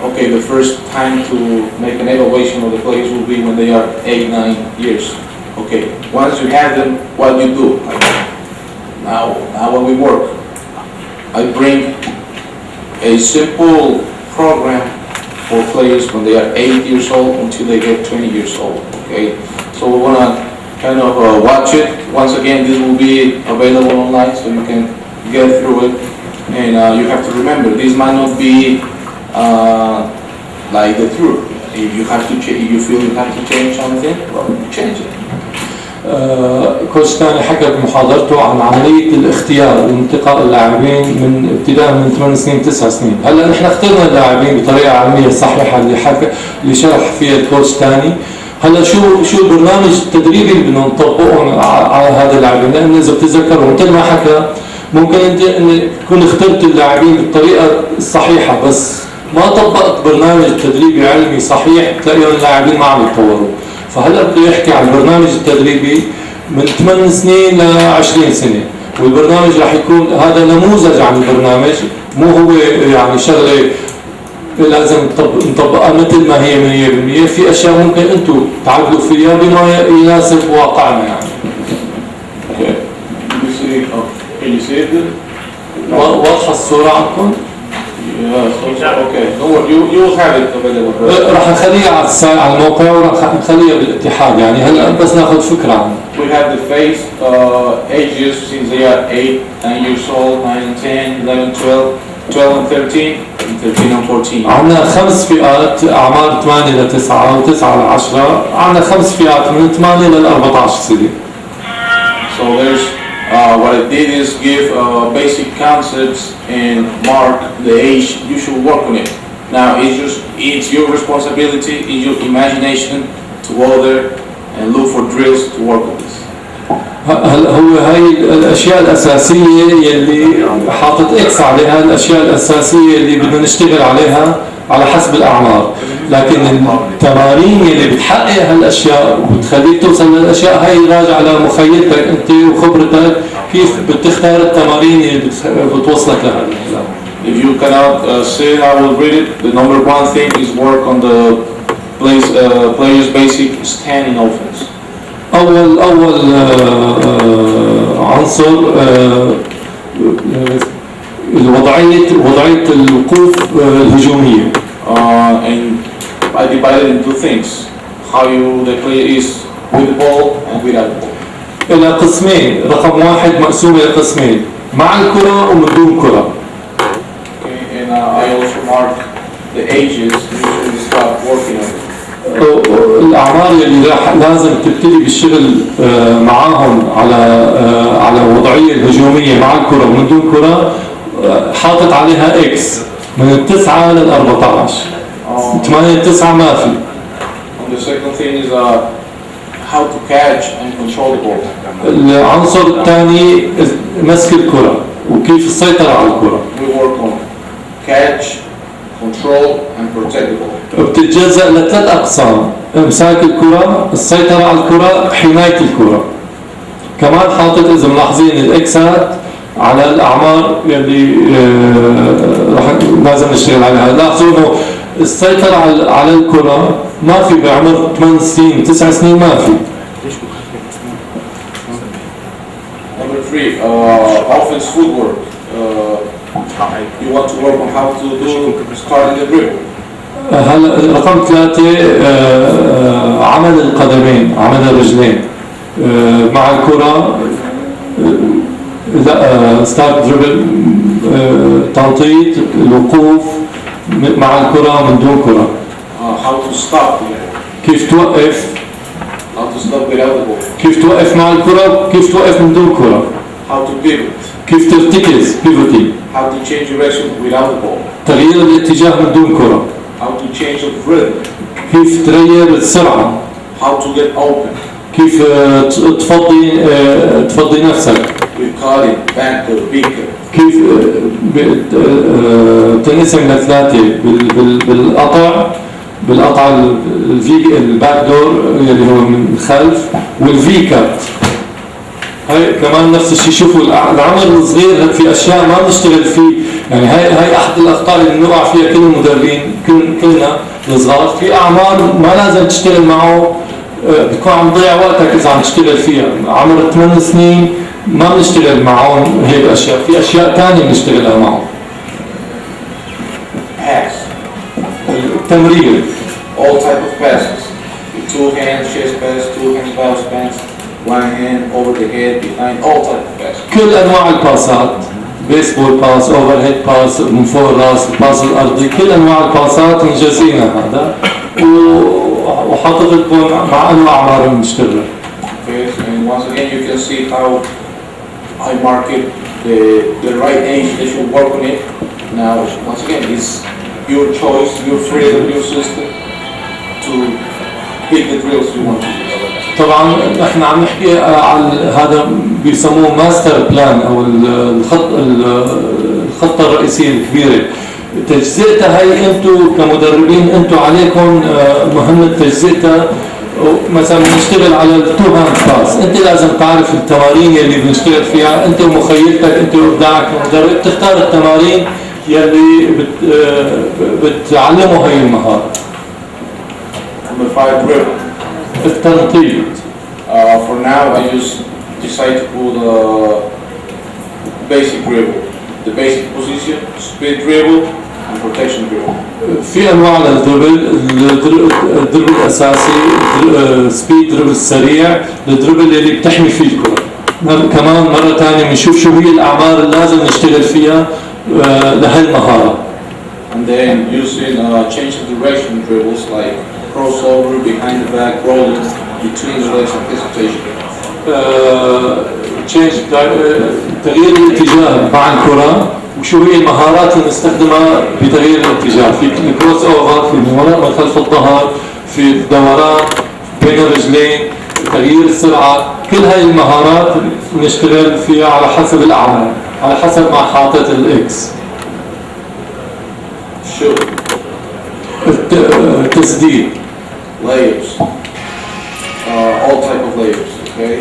okay, the first time to make an evaluation of the players will be when they are 8-9 years. Okay, once you have them, what do you do? Now when we work, I bring a simple program for players when they are 8 years old until they get 20 years old, okay? So we want to kind of watch it. Once again, this will be available online so you can get through it. And you have to remember, this might not be like the truth. If you have to if you feel you have to change something, well, change it. كوتش تاني حكى بمحاضرته عن عملية الاختيار وانتقاء اللاعبين من ابتداء من 8 سنين 9 سنين. هلا نحن اخترنا اللاعبين بطريقة علمية صحيحة اللي شرح فيها الكوتش تاني. هلا شو البرنامج التدريبي اللي بدنا نطبقه على هذا اللاعبين؟ لأن إذا بتتذكروا مثل ما حكى ممكن أنت تكون اخترت اللاعبين بالطريقة الصحيحة بس ما طبقت برنامج تدريبي علمي صحيح، تلاقيهم اللاعبين ما عم يتطوروا. فهلا بده يحكي عن البرنامج التدريبي من 8 سنين ل 20 سنة، والبرنامج راح يكون هذا نموذج عن البرنامج، مو هو يعني شغله لازم نطبقها مثل ما هي 100%. في اشياء ممكن انتم تعدلوا فيها بما يناسب واقعنا يعني. واضحة الصورة عندكم؟ Okay. You will have it available. راح نخليها على الموقع وراح نخليها بالاتحاد يعني هلا بس ناخذ فكرة عنها. We have the phase ages since they are 8, 9 years old, 9 and 10, 11, 12, 12 and 13, and 13 and 14. عندنا 5 فئات أعمار 8 ل 9 و9 ل 10. عندنا 5 فئات من 8 ل 14 سنة. So there's what I did is give basic concepts and mark the age you should work on it. Now it's your responsibility, it's your imagination to go there and look for drills to work with this. هو هاي الأشياء الأساسية يلي حاطط إكس عليها، الأشياء الأساسية اللي بدنا نشتغل عليها على حسب الأعمار، لكن التمارين اللي بتحقق هالأشياء وبتخليك توصل للأشياء هاي راجعة لمخيلتك أنت وخبرتك كيف بتختار التمارين اللي بتوصلك لهذا الكلام. If you cannot say it, I will read it. The number one thing is work on the players' basic standing offense. أول عنصر وضعية الوقوف الهجومية. And I divided it into things. How the player is with the ball and without the ball. إلى قسمين، رقم واحد مقسوم إلى قسمين، مع الكرة ومن دون كرة. Okay, and I also mark the ages you should start working on it. الأعمار اللي لازم تبتدي بالشغل معاهم على وضعية الهجومية مع الكرة ومن دون كرة حاطط عليها إكس من 9 لل 14. 8 9 ما في. The second thing is how to catch and control the ball. العنصر الثاني مسك الكرة وكيف السيطرة على الكرة. We work on catch, control and protect the ball. بتتجزأ لثلاث أقسام: إمساك الكرة، السيطرة على الكرة، حماية الكرة. كمان حاطط إذا ملاحظين الإكسات على الأعمار يلي راح لازم نشتغل عليها. لاحظوا إنه السيطرة على الكرة ما في بعمر 8 سنين 9 سنين ما في. Number 3, offense footwork. You want to work on how to do starting the dribble. هلا رقم 3 عمل القدمين، عمل الرجلين مع الكرة. ستارت دربل، تنطيط، الوقوف مع الكرة من دون كرة. How to stop. كيف توقف. How to stop without the ball. كيف توقف مع الكرة، كيف توقف من دون كرة. How to pivot. كيف ترتكز pivoting. How to change direction without the ball. تغيير الاتجاه من دون كرة. How to change the rhythm. كيف تغير السرعة. How to get open. كيف تفضي نفسك. With cutting, backer, beaker. كيف تنقسم لثلاثة بالقطع الباك دور اللي هو من الخلف، والفي كات. هاي كمان نفس الشيء. شوفوا العمر الصغير في اشياء ما بنشتغل فيه، يعني هاي احد الاخطاء اللي بنقع فيها كل المدربين، كلنا الصغار. في اعمار ما لازم تشتغل معه، بتكون عم تضيع وقتك اذا عم تشتغل فيها. عمر 8 سنين ما بنشتغل معهم هيك اشياء، في اشياء ثانيه بنشتغلها معهم. Pass. التمرير. All type of passes. With 2 hands chest pass, 2 hands bounce pass, 1 hand over the head, behind, all type of passes. كل انواع الباسات، بيسبول باس، اوفر هيد باس، من فوق الراس، الباس الارضي، كل انواع الباسات مجازينا هذا، وحاطط لكم مع انواع اعمار بنشتغل. Okay, and once again you can see how I mark it, the right age they should work on it. Now, once again, it's your choice, your freedom, your system to pick the drills you want to do. طبعا احنا عم نحكي على هذا بيسموه ماستر بلان او الخطه الرئيسيه الكبيره. تجزئتها هي انتم كمدربين انتم عليكم مهمه تجزئتها. مثلا بنشتغل على التو هاند باس، انت لازم تعرف التمارين اللي بنشتغل فيها، انت ومخيلتك، انت وابداعك كمدرب تختار التمارين يلي بتعلموا هي المهاره. Number 5, dribble. التنطيط. For now, I just decide to put basic dribble, the basic position, speed dribble, and protection dribble. في انواع للدربل، الدربل الاساسي، سبيد دربل السريع، الدربل اللي بتحمي فيه الكره. كمان مره ثانيه بنشوف شو هي الاعمار اللي لازم نشتغل فيها لهالمهاره. And then using change of direction dribbles like crossover, behind the back, rolling between the legs and hesitation. تغيير الاتجاه مع الكره، وشو هي المهارات اللي نستخدمها بتغيير الاتجاه. في الكروس اوفر، في الوراء من خلف الظهر، في الدوران بين الرجلين، تغيير السرعه. كل هاي المهارات نشتغل فيها على حسب الاعمار، على حسب ما حاطط الاكس. Shoot. التسديد. Layers. All type of layers. Okay.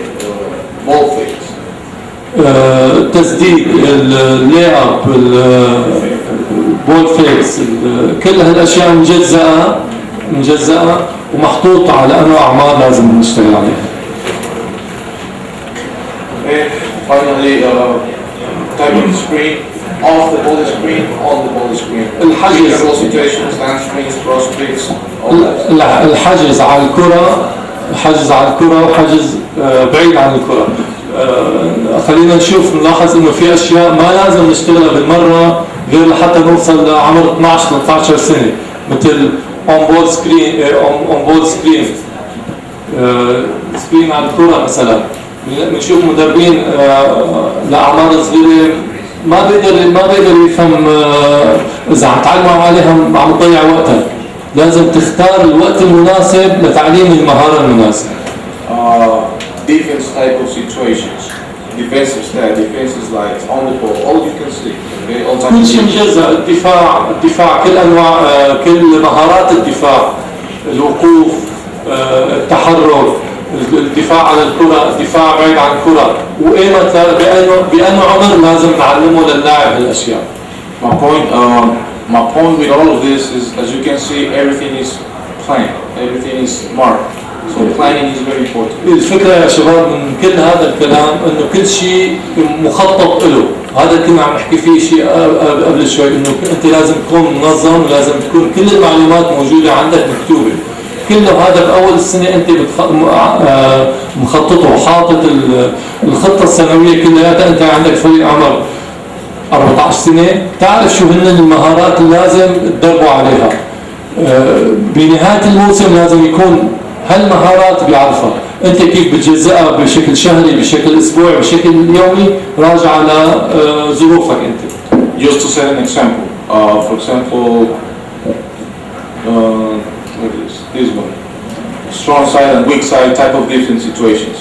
Ball fakes. التسديد، اللي اب، البول فيكس، كل هالاشياء مجزأة ومحطوطة على انواع اعمار لازم نشتغل عليها. And finally, type of screen, off the ball screen, on the ball screen. الحجز. Situations, land screens, cross screens, all that. الحجز على الكرة، حجز على الكرة وحجز بعيد عن الكرة. خلينا نلاحظ انه في اشياء ما لازم نشتغلها بالمرة غير لحتى نوصل لعمر 12-13 سنة، مثل اون بول سكرين سكرين على الكرة مثلا. بنشوف مدربين لأعمار صغيرة ما بيقدر يفهم إذا عم تعلم عليها عم تضيع وقتك. لازم تختار الوقت المناسب لتعليم المهارة المناسبة. Defense type of situations. Defensive style, defenses like on the ball, all you can see. Okay, all كل شيء مجزأ. الدفاع كل أنواع كل مهارات الدفاع، الوقوف، التحرك، الدفاع على الكرة، الدفاع بعيد عن الكرة، وإيمتى بأنه عمر لازم نعلمه للاعب هالأشياء. My point with all of this is, as you can see, everything is planned, everything is marked. So planning is very important. الفكرة يا شباب من كل هذا الكلام إنه كل شيء مخطط له. هذا كنا عم نحكي فيه شيء قبل شوي، إنه أنت لازم تكون منظم، ولازم تكون كل المعلومات موجودة عندك مكتوبة. كله هذا بأول السنة أنت مخططه وحاطط الخطة السنوية كلها. أنت عندك فريق عمر 14 سنة، تعرف شو هن المهارات اللي لازم تدربوا عليها. بنهاية الموسم لازم يكون هالمهارات بيعرفها. أنت كيف بتجزئها بشكل شهري، بشكل أسبوعي، بشكل يومي، راجع على ظروفك أنت. Just to set an example, for example, what is this one? Strong side and weak side type of different situations.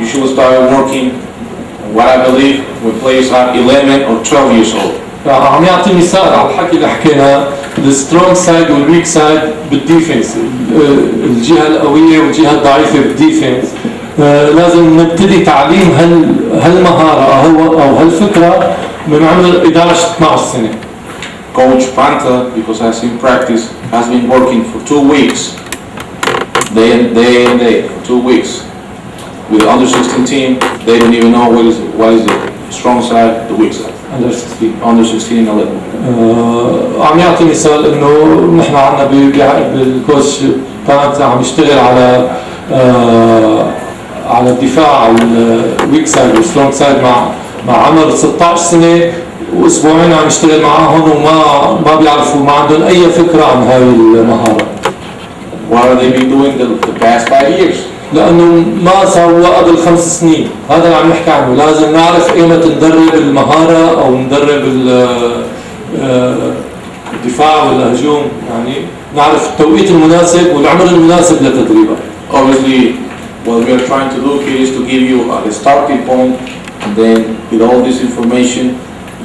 You should start working, what I believe, when players are 11 or 12 years old. عم يعطي مثال على الحكي اللي حكينا. السترونج سايد والويك سايد بالديفنس، الجهة القوية والجهة الضعيفة بالديفنس. لازم نبتدي تعليم هالمهارة أو هالفكرة من عمر 11-12 سنة. Coach Panta, because I've seen practice, has been working for 2 weeks, day and day, for 2 weeks. With the under 16 team, they don't even know what is the strong side, the weak side. Under 16 and 11. عم يعطي مثال انه نحن عندنا بالكوتش كانت عم يشتغل على الدفاع على الويك سايد والسترونج سايد مع عمر 16 سنه، واسبوعين عم يشتغل معاهم وما بيعرفوا، ما عندهم اي فكره عن هاي المهاره. What have they been doing the past 5 years? لانه ما سوى قبل 5 سنين. هذا اللي عم نحكي عنه. لازم نعرف ايمتى ندرب المهاره او ندرب الدفاع والهجوم، يعني نعرف التوقيت المناسب والعمر المناسب لتدريبها. Obviously, what we are trying to do here is to give you a starting point, and then with all this information,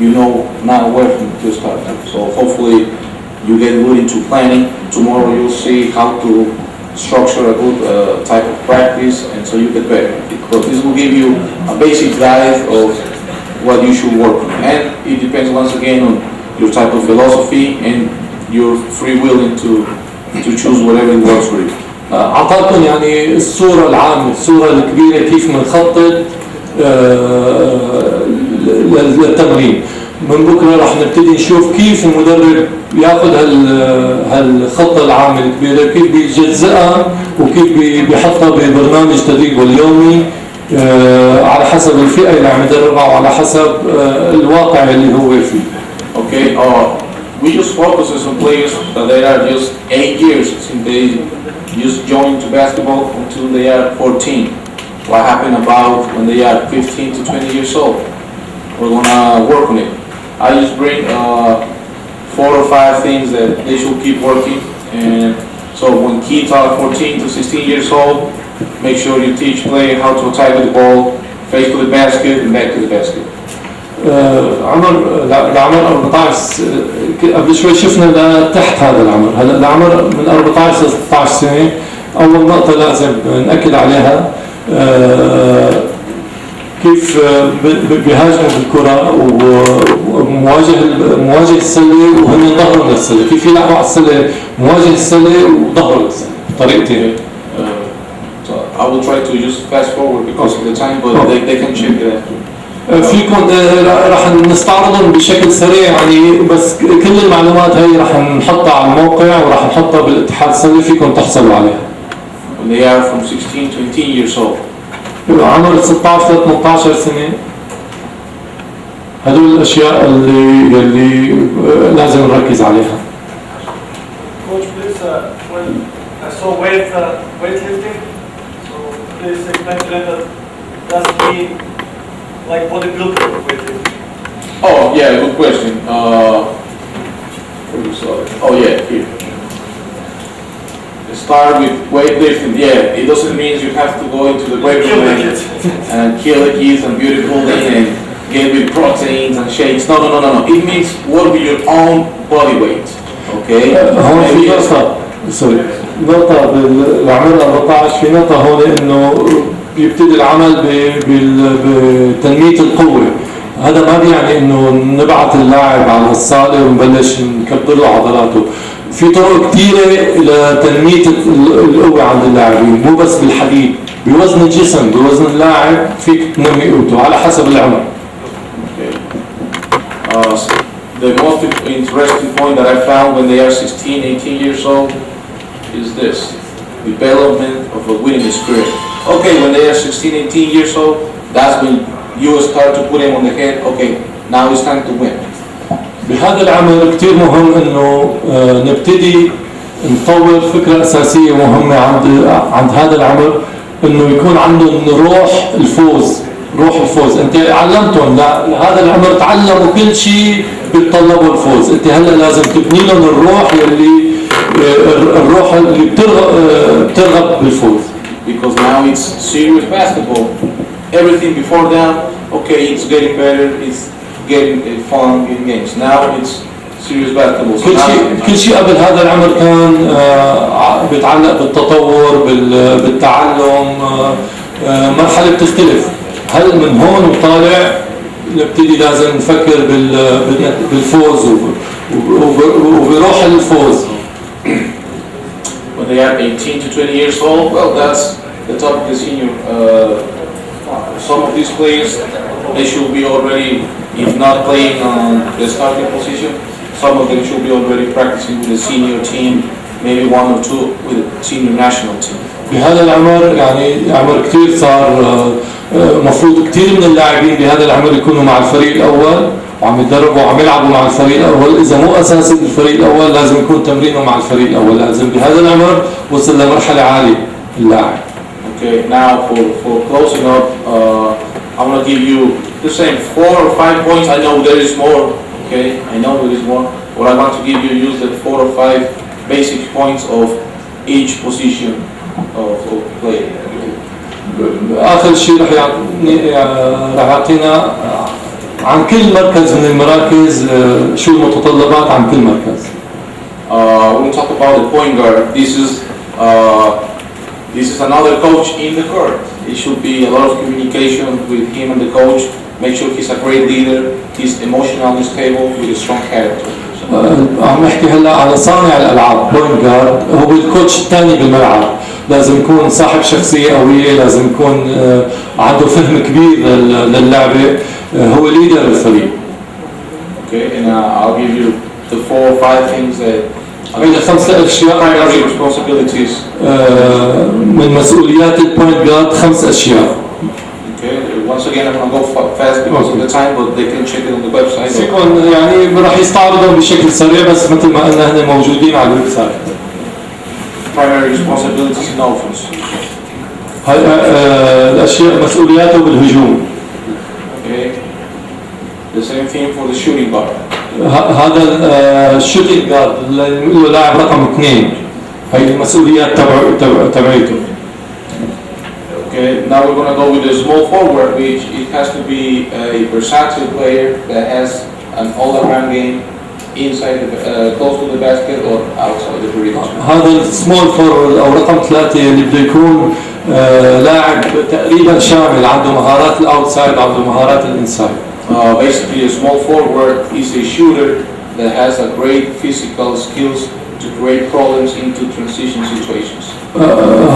you know now where to start. So hopefully you get good into planning. Tomorrow you'll see how to structure a good type of practice, and so you get better. Because this will give you a basic guide of what you should work on. And it depends once again on your type of philosophy and your free willing to choose whatever it works for you. أعطاكم يعني الصورة العامة، الصورة الكبيرة كيف بنخطط للتمرين. من بكرة رح نبتدي نشوف كيف المدرب ياخذ هالخطة العامة الكبيرة، كيف بيجزئها وكيف بيحطها ببرنامج تدريبه اليومي على حسب الفئة اللي عم يدربها وعلى حسب الواقع اللي هو فيه. Okay, we just focus on some players that they are just 8 years since they just joined to basketball until they are 14. What happened about when they are 15 to 20 years old? We're gonna work on it. I just bring 4 or 5 things that they should keep working, and so when kids are 14 to 16 years old, make sure you teach players how to attack with the ball, face to the basket and back to the basket. لعمر 14 قبل شوي شفنا تحت هذا العمر. هلا لعمر من 14 ل 16 سنه اول نقطه لازم ناكد عليها كيف بيهاجموا بالكره ومواجهه السله وهم ظهرهم للسله، كيف يلعبوا على السله مواجهه السله وظهرهم للسله طريقتين. So I will try to just fast forward because of the time, but they can check it after. فيكم راح نستعرضهم بشكل سريع يعني، بس كل المعلومات هاي راح نحطها على الموقع وراح نحطها بالاتحاد السلي، فيكم تحصلوا عليها. They are from 16 to 18 years old. عمر 16 ل 18 سنة. هدول الأشياء اللي لازم نركز عليها. Coach, is I saw weightlifting. So please explain to them that does mean like bodybuilder weightlifting. Oh, yeah, good question. Oh, yeah, here. Start with weightlifting. Yeah, it doesn't mean you have to go into the weight room and kill the kids and beautifully and get with proteins and shakes. No. It means work with your own body weight. Okay? هون في نقطة سوري نقطة بالعمر 14 في نقطة هون إنه بيبتدي العمل بتنمية القوة. هذا ما بيعني إنه نبعث اللاعب على الصالة ونبلش نكبر له عضلاته. في طرق كثيرة لتنمية القوة عند اللاعبين، مو بس بالحديد، بوزن الجسم، بوزن اللاعب فيك تنمي قوته على حسب العمر. The most interesting point that I found when they are 16, 18 years old is this: development of a winning spirit. Okay, when they are 16, 18 years old, that's when you start to put them on the head. Okay, now it's time to win. بهذا العمر كتير مهم انه نبتدي نطور فكرة اساسية مهمة عند هذا العمر، انه يكون عندهم روح الفوز. انت علمتهم لهذا العمر تعلموا كل شيء بيتطلبوا الفوز، انت هلا لازم تبني لهم الروح اللي بترغب بالفوز. Because now it's serious basketball. Everything before that, okay, it's getting better, it's getting fun in games. Now it's serious basketball. So كل شيء قبل هذا العمر كان بيتعلق بالتطور بالتعلم، مرحلة بتختلف. هل من هون وطالع نبتدي لازم نفكر بالفوز وبروح الفوز. When they are 18 to 20 years old, well, that's the top of the senior. Some of these players, they should be already, if not playing on the starting position, some of them should be already practicing with the senior team, maybe one or two with the senior national team. بهذا العمر يعني عمر كثير صار مفروض كثير من اللاعبين بهذا العمر يكونوا مع الفريق الأول وعم يتدربوا وعم يلعبوا مع الفريق الأول. إذا مو أساسي بالفريق الأول لازم يكون تمرينه مع الفريق الأول. لازم بهذا العمر وصل لمرحلة عالية اللاعب. Okay, now for closing up, I'm going to give you the same 4 or 5 points. I know there is more. Okay, I know there is more. What I want to give you use the 4 or 5 basic points of each position of play. آخر شيء رح يعطينا عن كل مركز من المراكز شو المتطلبات عن كل مركز. We're going to talk about the point guard. This is another coach in the court. It should be a lot of communication with him and the coach. Make sure he's a great leader. He's emotionally stable with a strong character. عم نحكي هلا على صانع الالعاب بوينت جارد، هو الكوتش الثاني بالملعب. لازم يكون صاحب شخصيه قويه، لازم يكون عنده فهم كبير للعبه، هو ليدر الفريق. Okay, and I'll give you the 4 or 5 things that عندنا 5 أشياء primary responsibilities. من مسؤوليات البوينت جارد 5 أشياء. Okay, once again I'm going to go fast because of the time, but they can check it on the website. فيكم يعني راح يستعرضوا بشكل سريع بس مثل ما قلنا هن موجودين على الويب سايت. Primary responsibilities in offense. هاي الأشياء مسؤولياته بالهجوم. Okay, the same thing for the shooting guard. هذا الشوتينج جارد اللي لاعب رقم 2، هاي المسؤوليات تبعيته. Okay, now we're going to go with the small forward, which it has to be a versatile player that has an all-around game inside close to the basket or outside the perimeter. هذا السمول فورورد او رقم 3 اللي بده يكون لاعب تقريبا شامل، عنده مهارات الاوتسايد، عنده مهارات الانسايد. Basically, a small forward is a shooter that has a great physical skills to create problems into transition situations.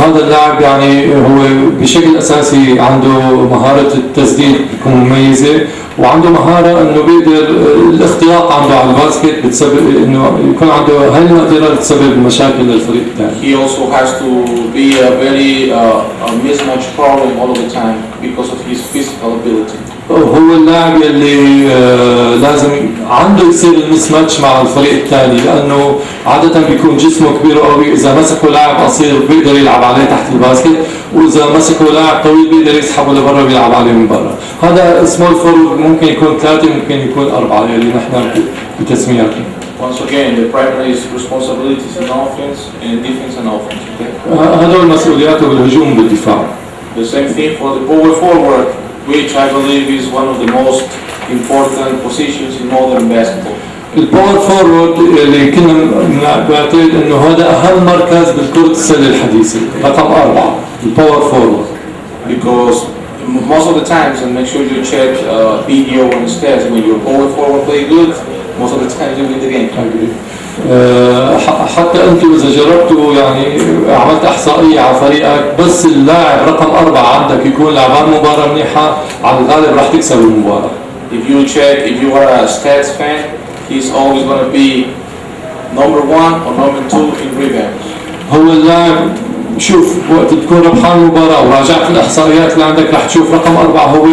هذا اللاعب يعني هو بشكل اساسي عنده مهارة التسديد بتكون مميزة، وعنده مهارة انه بيقدر الاختراق عنده على الباسكت بتسبب انه يكون عنده هاي المقدرة بتسبب مشاكل للفريق الثاني. He also has to be a very a mismatch problem all of the time because of his physical ability. هو اللاعب يلي لازم عنده يصير المس ماتش مع الفريق الثاني لانه عادة بيكون جسمه كبير قوي، اذا مسكوا لاعب قصير بيقدر يلعب عليه تحت الباسكت، واذا مسكوا لاعب طويل بيقدر يسحبه لبرا ويلعب عليه من برا. هذا سمول فورورد ممكن يكون 3 ممكن يكون 4 يلي نحن بتسمياتنا. Once again, the primary responsibilities in offense and defense and offense. Okay? هذول مسؤولياته بالهجوم والدفاع. The same thing for the power forward, which I believe is one of the most important positions in modern basketball. الباور فورورد اللي كنا بعتقد انه هذا اهم مركز بالكرة السلة الحديثة، رقم 4 الباور فورورد. Because most of the times, and make sure you check video and stats, when your power forward play good, most of the time you win the game. حتى انتم اذا جربتوا يعني عملت احصائيه على فريقك، بس اللاعب رقم 4 عندك يكون لعبان مباراه منيحه، على الغالب راح تكسب المباراه. If you check, if you are a stats fan, he's always going to be number 1 or number 2 in rebounds. هو اللاعب شوف وقت تكون ربحان المباراه وراجعت الاحصائيات اللي عندك راح تشوف رقم 4 هو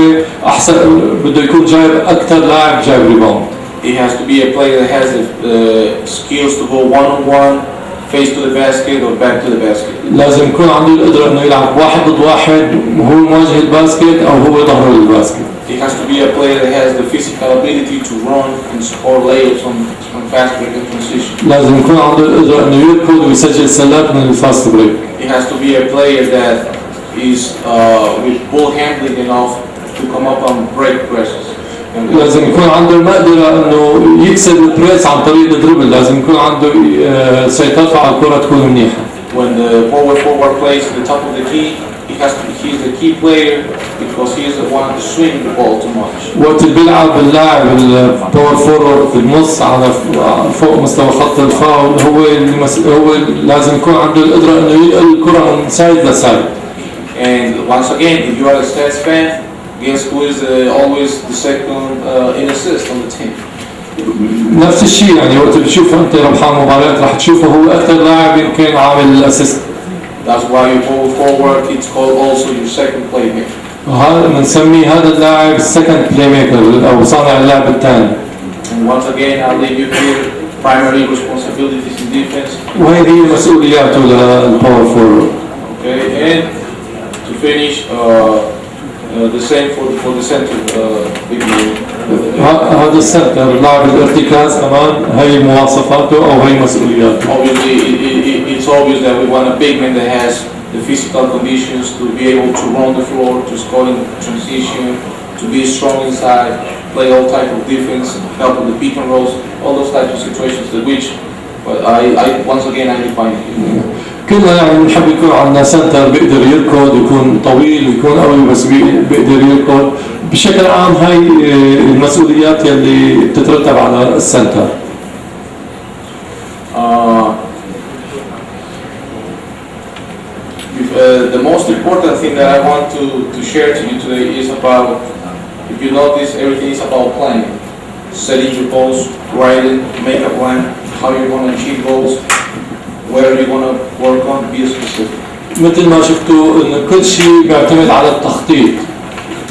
احسن، بده يكون جايب اكثر لاعب جايب ريباوند. He has to be a player that has the skills to go one-on-one, face to the basket or back to the basket. لازم يكون عنده القدرة إنه يلعب 1 ضد 1 وهو مواجه الباسكت أو هو ظهره للباسكت. He has to be a player that has the physical ability to run and score layups on fast break and transition. لازم يكون عنده القدرة إنه يركض ويسجل سلات من الفاست بريك. He has to be a player that is with ball handling enough to come up and break presses. لازم يكون عنده المقدرة إنه يكسب البريس عن طريق الدربل، لازم يكون عنده سيطرته على الكرة تكون منيحة. When the power forward plays at the top of the key, he's the key player because he is the one to swing the ball too much. وقت اللي بيلعب اللاعب الباور فورورد في النص على فوق مستوى خط الفاول، هو لازم يكون عنده القدرة إنه ينقل الكرة من سايد لسايد. And once again, if you are a stats fan, guess who is always the second in assist on the team? نفس الشيء يعني وقت بتشوفه انت ربحان مباريات راح تشوفه هو اكثر لاعب يمكن عامل الاسيست. That's why your power forward it's called also your second playmaker. وهذا بنسميه هذا اللاعب السكند بلاي ميكر او صانع اللعب الثاني. And once again, I'll leave you here primary responsibilities in defense. وهي هي مسؤولياته للباور فورورد. Okay, and to finish, the same for the center. هذا السنتر اللاعب الارتكاز كمان هي مواصفاته او هي مسؤولياته. Obviously, it's obvious that we want a big man that has the physical conditions to be able to run the floor, to score in transition, to be strong inside, play all type of defense, help with the pick and rolls, all those types of situations that which, but I once again I define it. كلنا يعني بنحب يكون عندنا سنتر بيقدر يركض، يكون طويل ويكون قوي بس بيقدر يركض. بشكل عام هاي المسؤوليات يلي بتترتب على السنتر. The most important thing that I want to share to you today is about, if you notice, everything is about planning. Setting your goals, writing, make a plan, how you're going to achieve goals, where you're going to work on, be specific. مثل ما شفتوا إن كل شيء بيعتمد على التخطيط.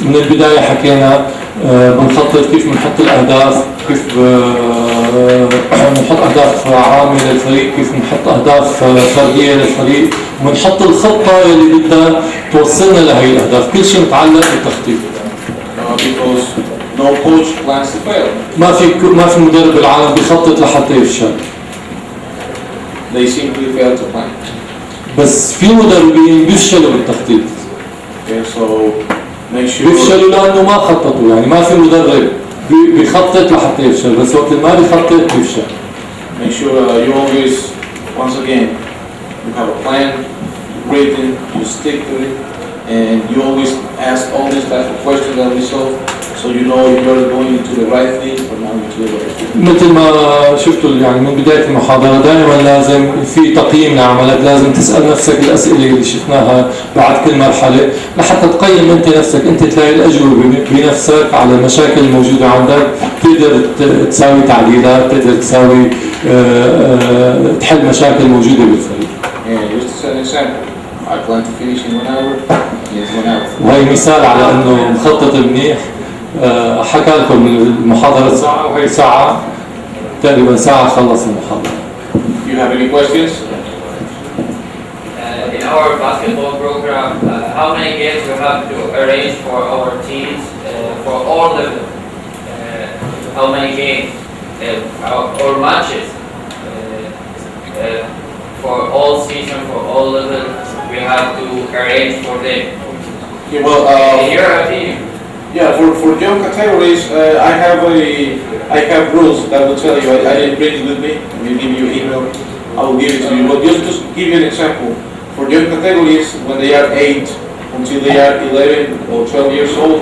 من البداية حكينا بنخطط كيف بنحط الأهداف، كيف بنحط أهداف عامة للفريق، كيف بنحط أهداف فردية للفريق، وبنحط الخطة اللي بدها توصلنا لهي الأهداف. كل شيء متعلق بالتخطيط. Because no coach plans to fail. ما في مدرب بالعالم بيخطط لحتى يفشل. They simply fail to plan. بس في مدربين بيفشلوا بالتخطيط. Okay, so make sure. بيفشلوا لأنه ما خططوا، يعني ما في مدرب بيخطط لحتى يفشل، بس وقت ما بيخطط بيفشل. Make sure you always, once again, you have a plan, written, you stick to it, and you always ask all these type of questions that we saw, so so you know if you're going into the right thing or not into the right thing. مثل ما شفتوا يعني من بداية المحاضرة دائما لازم في تقييم لعملك، لازم تسأل نفسك الأسئلة اللي شفناها بعد كل مرحلة لحتى تقيم أنت نفسك، أنت تلاقي الأجوبة بنفسك على المشاكل الموجودة عندك، تقدر تساوي تعديلات، تقدر تساوي تحل مشاكل موجودة بالفريق. And just to set an example, I plan to finish in 1 hour, it's 1 hour. وهي مثال على أنه مخطط منيح. حكى لكم المحاضرة ساعة وهي ساعة تقريبا ساعة خلص المحاضرة. You have any questions? In our basketball program, how many games we have to arrange for our teams for all levels? How many games or matches for all season, for all levels, we have to arrange for them? Okay, well, In your opinion? yeah, for young categories, I have rules that will tell you. I didn't bring it with me. I will give you an email. I will give it to you. But just to give you an example, for young categories, when they are 8 until they are 11 or 12 years old,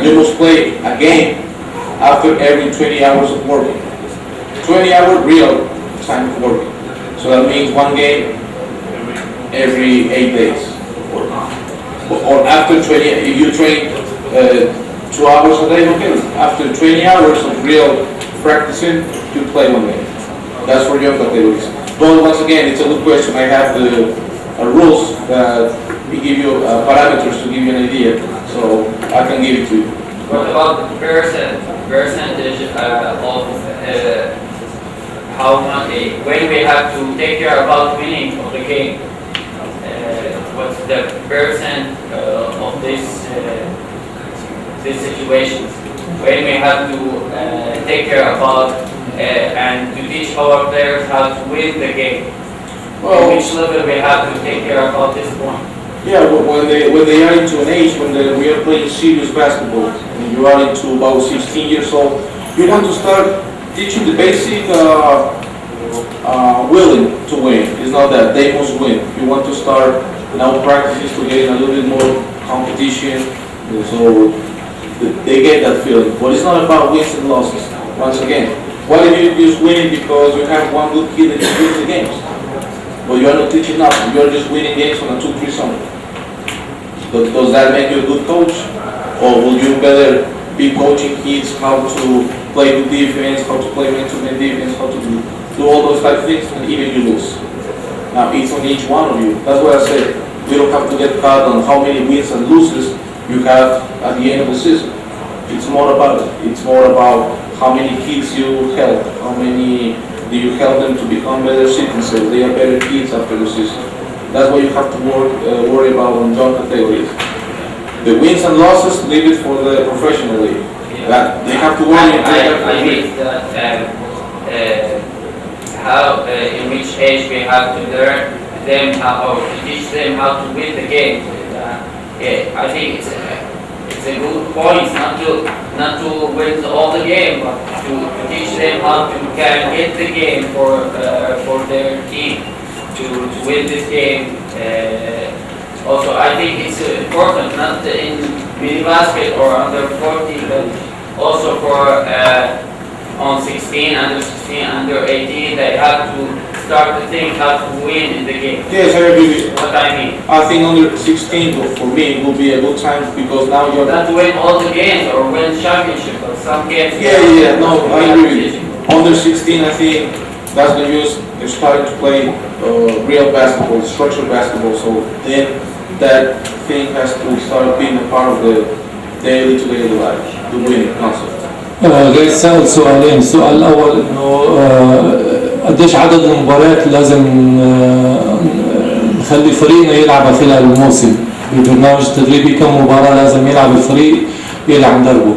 you must play a game after every 20 hours of working. 20-hour real time of working. So that means one game every 8 days. Or after 20, if you train 2 hours a day, okay. After 20 hours of real practicing, you play 1 game. That's for young categories. But once again, it's a good question. I have the rules that we give you parameters to give you an idea, so I can give it to you. What about the percentage of how much when we have to take care about winning of the game? What's the percent of these situations when we have to take care about and to teach our players how to win the game? Well, which level we have to take care about this point? yeah, when they are into an age when we are playing serious basketball, and you are into about 16 years old, you want to start teaching the basic willing to win. It's not that they must win. You want to start now practices to get a little bit more competition, so they get that feeling. But it's not about wins and losses. Once again, what if you just winning because you have one good kid that can win the games? But you are not teaching nothing. You are just winning games on a 2-3 something. Does that make you a good coach? Or will you better be coaching kids how to play good defense, how to play man-to-man defense, how to do all those type of things, and even you lose? Now it's on each one of you. That's why I said we don't have to get caught on how many wins and losses you have at the end of the season. It's more about it. It's more about how many kids you help, how many do you help them to become better citizens, they are better kids after the season. That's what you have to worry about on young categories. The wins and losses, leave it for the professional league. That they have to worry. I mean that how in which age we have to learn them how or teach them how to win the game. Yeah, I think it's a good point not to win all the game, but to teach them how to can get the game for their team to win this game. Also, I think it's important not in mini basket or under 40, but also for on 16, under 16, under 18, they have to start to think how to win in the game. Yes, I agree with you. What I mean. I think under 16 for me will be a good time because now you're Not to win all the games or win championship, but some games. Yeah, no, I agree with you. Under 16, I think that's when you're starting to play real basketball, structured basketball. So then that thing has to start being a part of the day-to-day life, the winning concept. غير سأل سؤالين. السؤال الأول إنه قديش عدد المباريات لازم نخلي فريقنا يلعبها خلال الموسم ببرنامج تدريبي، كم مباراة لازم يلعب الفريق يلعب دربه؟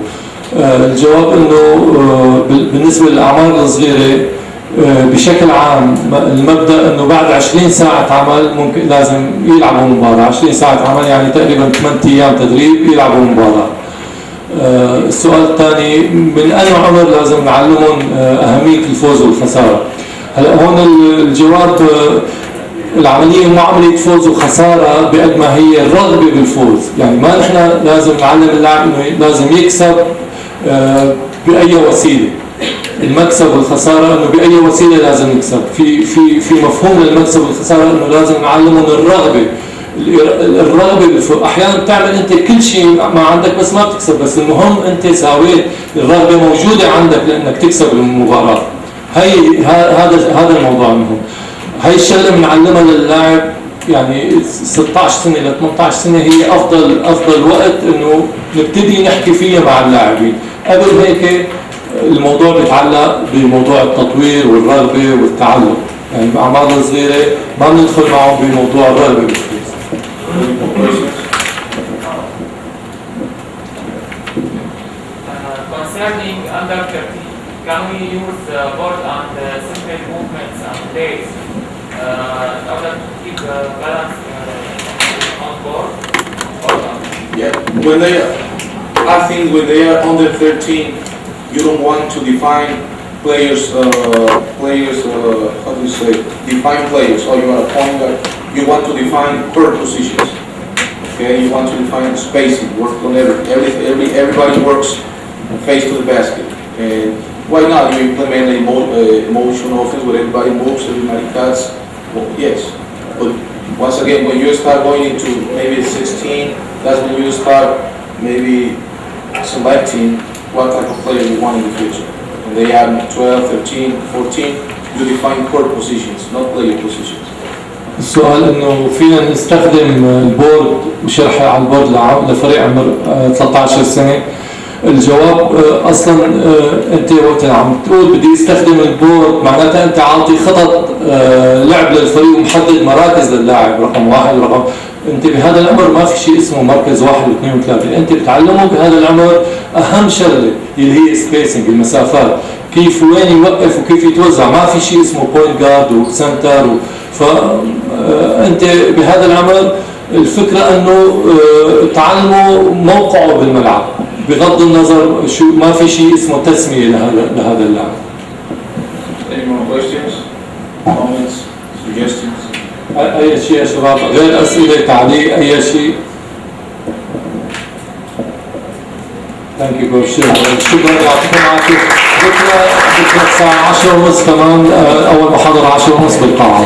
الجواب إنه بالنسبة للأعمار الصغيرة بشكل عام المبدأ إنه بعد 20 ساعة عمل ممكن لازم يلعبوا مباراة. 20 ساعة عمل يعني تقريبا 8 أيام تدريب يلعبوا مباراة. السؤال الثاني، من أي عمر لازم نعلمهم أهمية الفوز والخسارة؟ هلا هون الجواب العملية مو عملية فوز وخسارة بقد ما هي الرغبة بالفوز. يعني ما نحن لازم نعلم اللاعب إنه لازم يكسب بأي وسيلة. المكسب والخسارة انه بأي وسيلة لازم نكسب. في مفهوم للمكسب والخسارة انه لازم نعلمهم الرغبة. احيانا بتعمل انت كل شيء ما عندك بس ما بتكسب، بس المهم انت ساويت، الرغبة موجودة عندك لانك تكسب المباراة. هذا الموضوع مهم. هاي الشغلة بنعلمها للاعب، يعني 16 سنة ل 18 سنة هي افضل وقت انه نبتدي نحكي فيها مع اللاعبين. قبل هيك الموضوع بيتعلق بموضوع التطوير والرغبة والتعلم، يعني بأعمار صغيرة ما بندخل معهم بموضوع الرغبة بالفلوس. Concerning under 13, can we use board and simple movements and plays in order to keep balance on board? Yeah, I think when they are under 13, you don't want to define players, how do you say, define players, or you are a point guard. You want to define court positions. Okay, you want to define spacing, work on everybody works face to the basket. And why not? You implement a motion offense where everybody moves, everybody cuts. Well, yes, but once again, when you start going into maybe 16, that's when you start maybe selecting what type of player you want in the future. When they have 12, 13, 14, you define court positions, not player positions. السؤال انه فينا نستخدم البورد وشرحه على البورد لفريق عمر 13 سنة. الجواب اصلا انت وقت عم تقول بدي استخدم البورد معناتها انت عاطي خطط لعب للفريق ومحدد مراكز للاعب رقم 1 ورقم. انت بهذا العمر ما في شيء اسمه مركز 1 و2 و3، انت بتعلمه بهذا العمر اهم شغله اللي هي سبيسنج، المسافات، كيف وين يوقف وكيف يتوزع. ما في شيء اسمه بوينت جارد وسنتر فانت بهذا العمر الفكره انه تعلمه موقعه بالملعب بغض النظر شو، ما في شيء اسمه تسميه لهذا اللاعب. Any more questions, comments, suggestions? اي شيء يا شباب، غير اسئله، تعليق، اي شيء. ثانك يو كوتش، شكرا، يعطيكم العافيه. بكره الساعه 10:30 كمان اول محاضره 10:30 بالقاعه.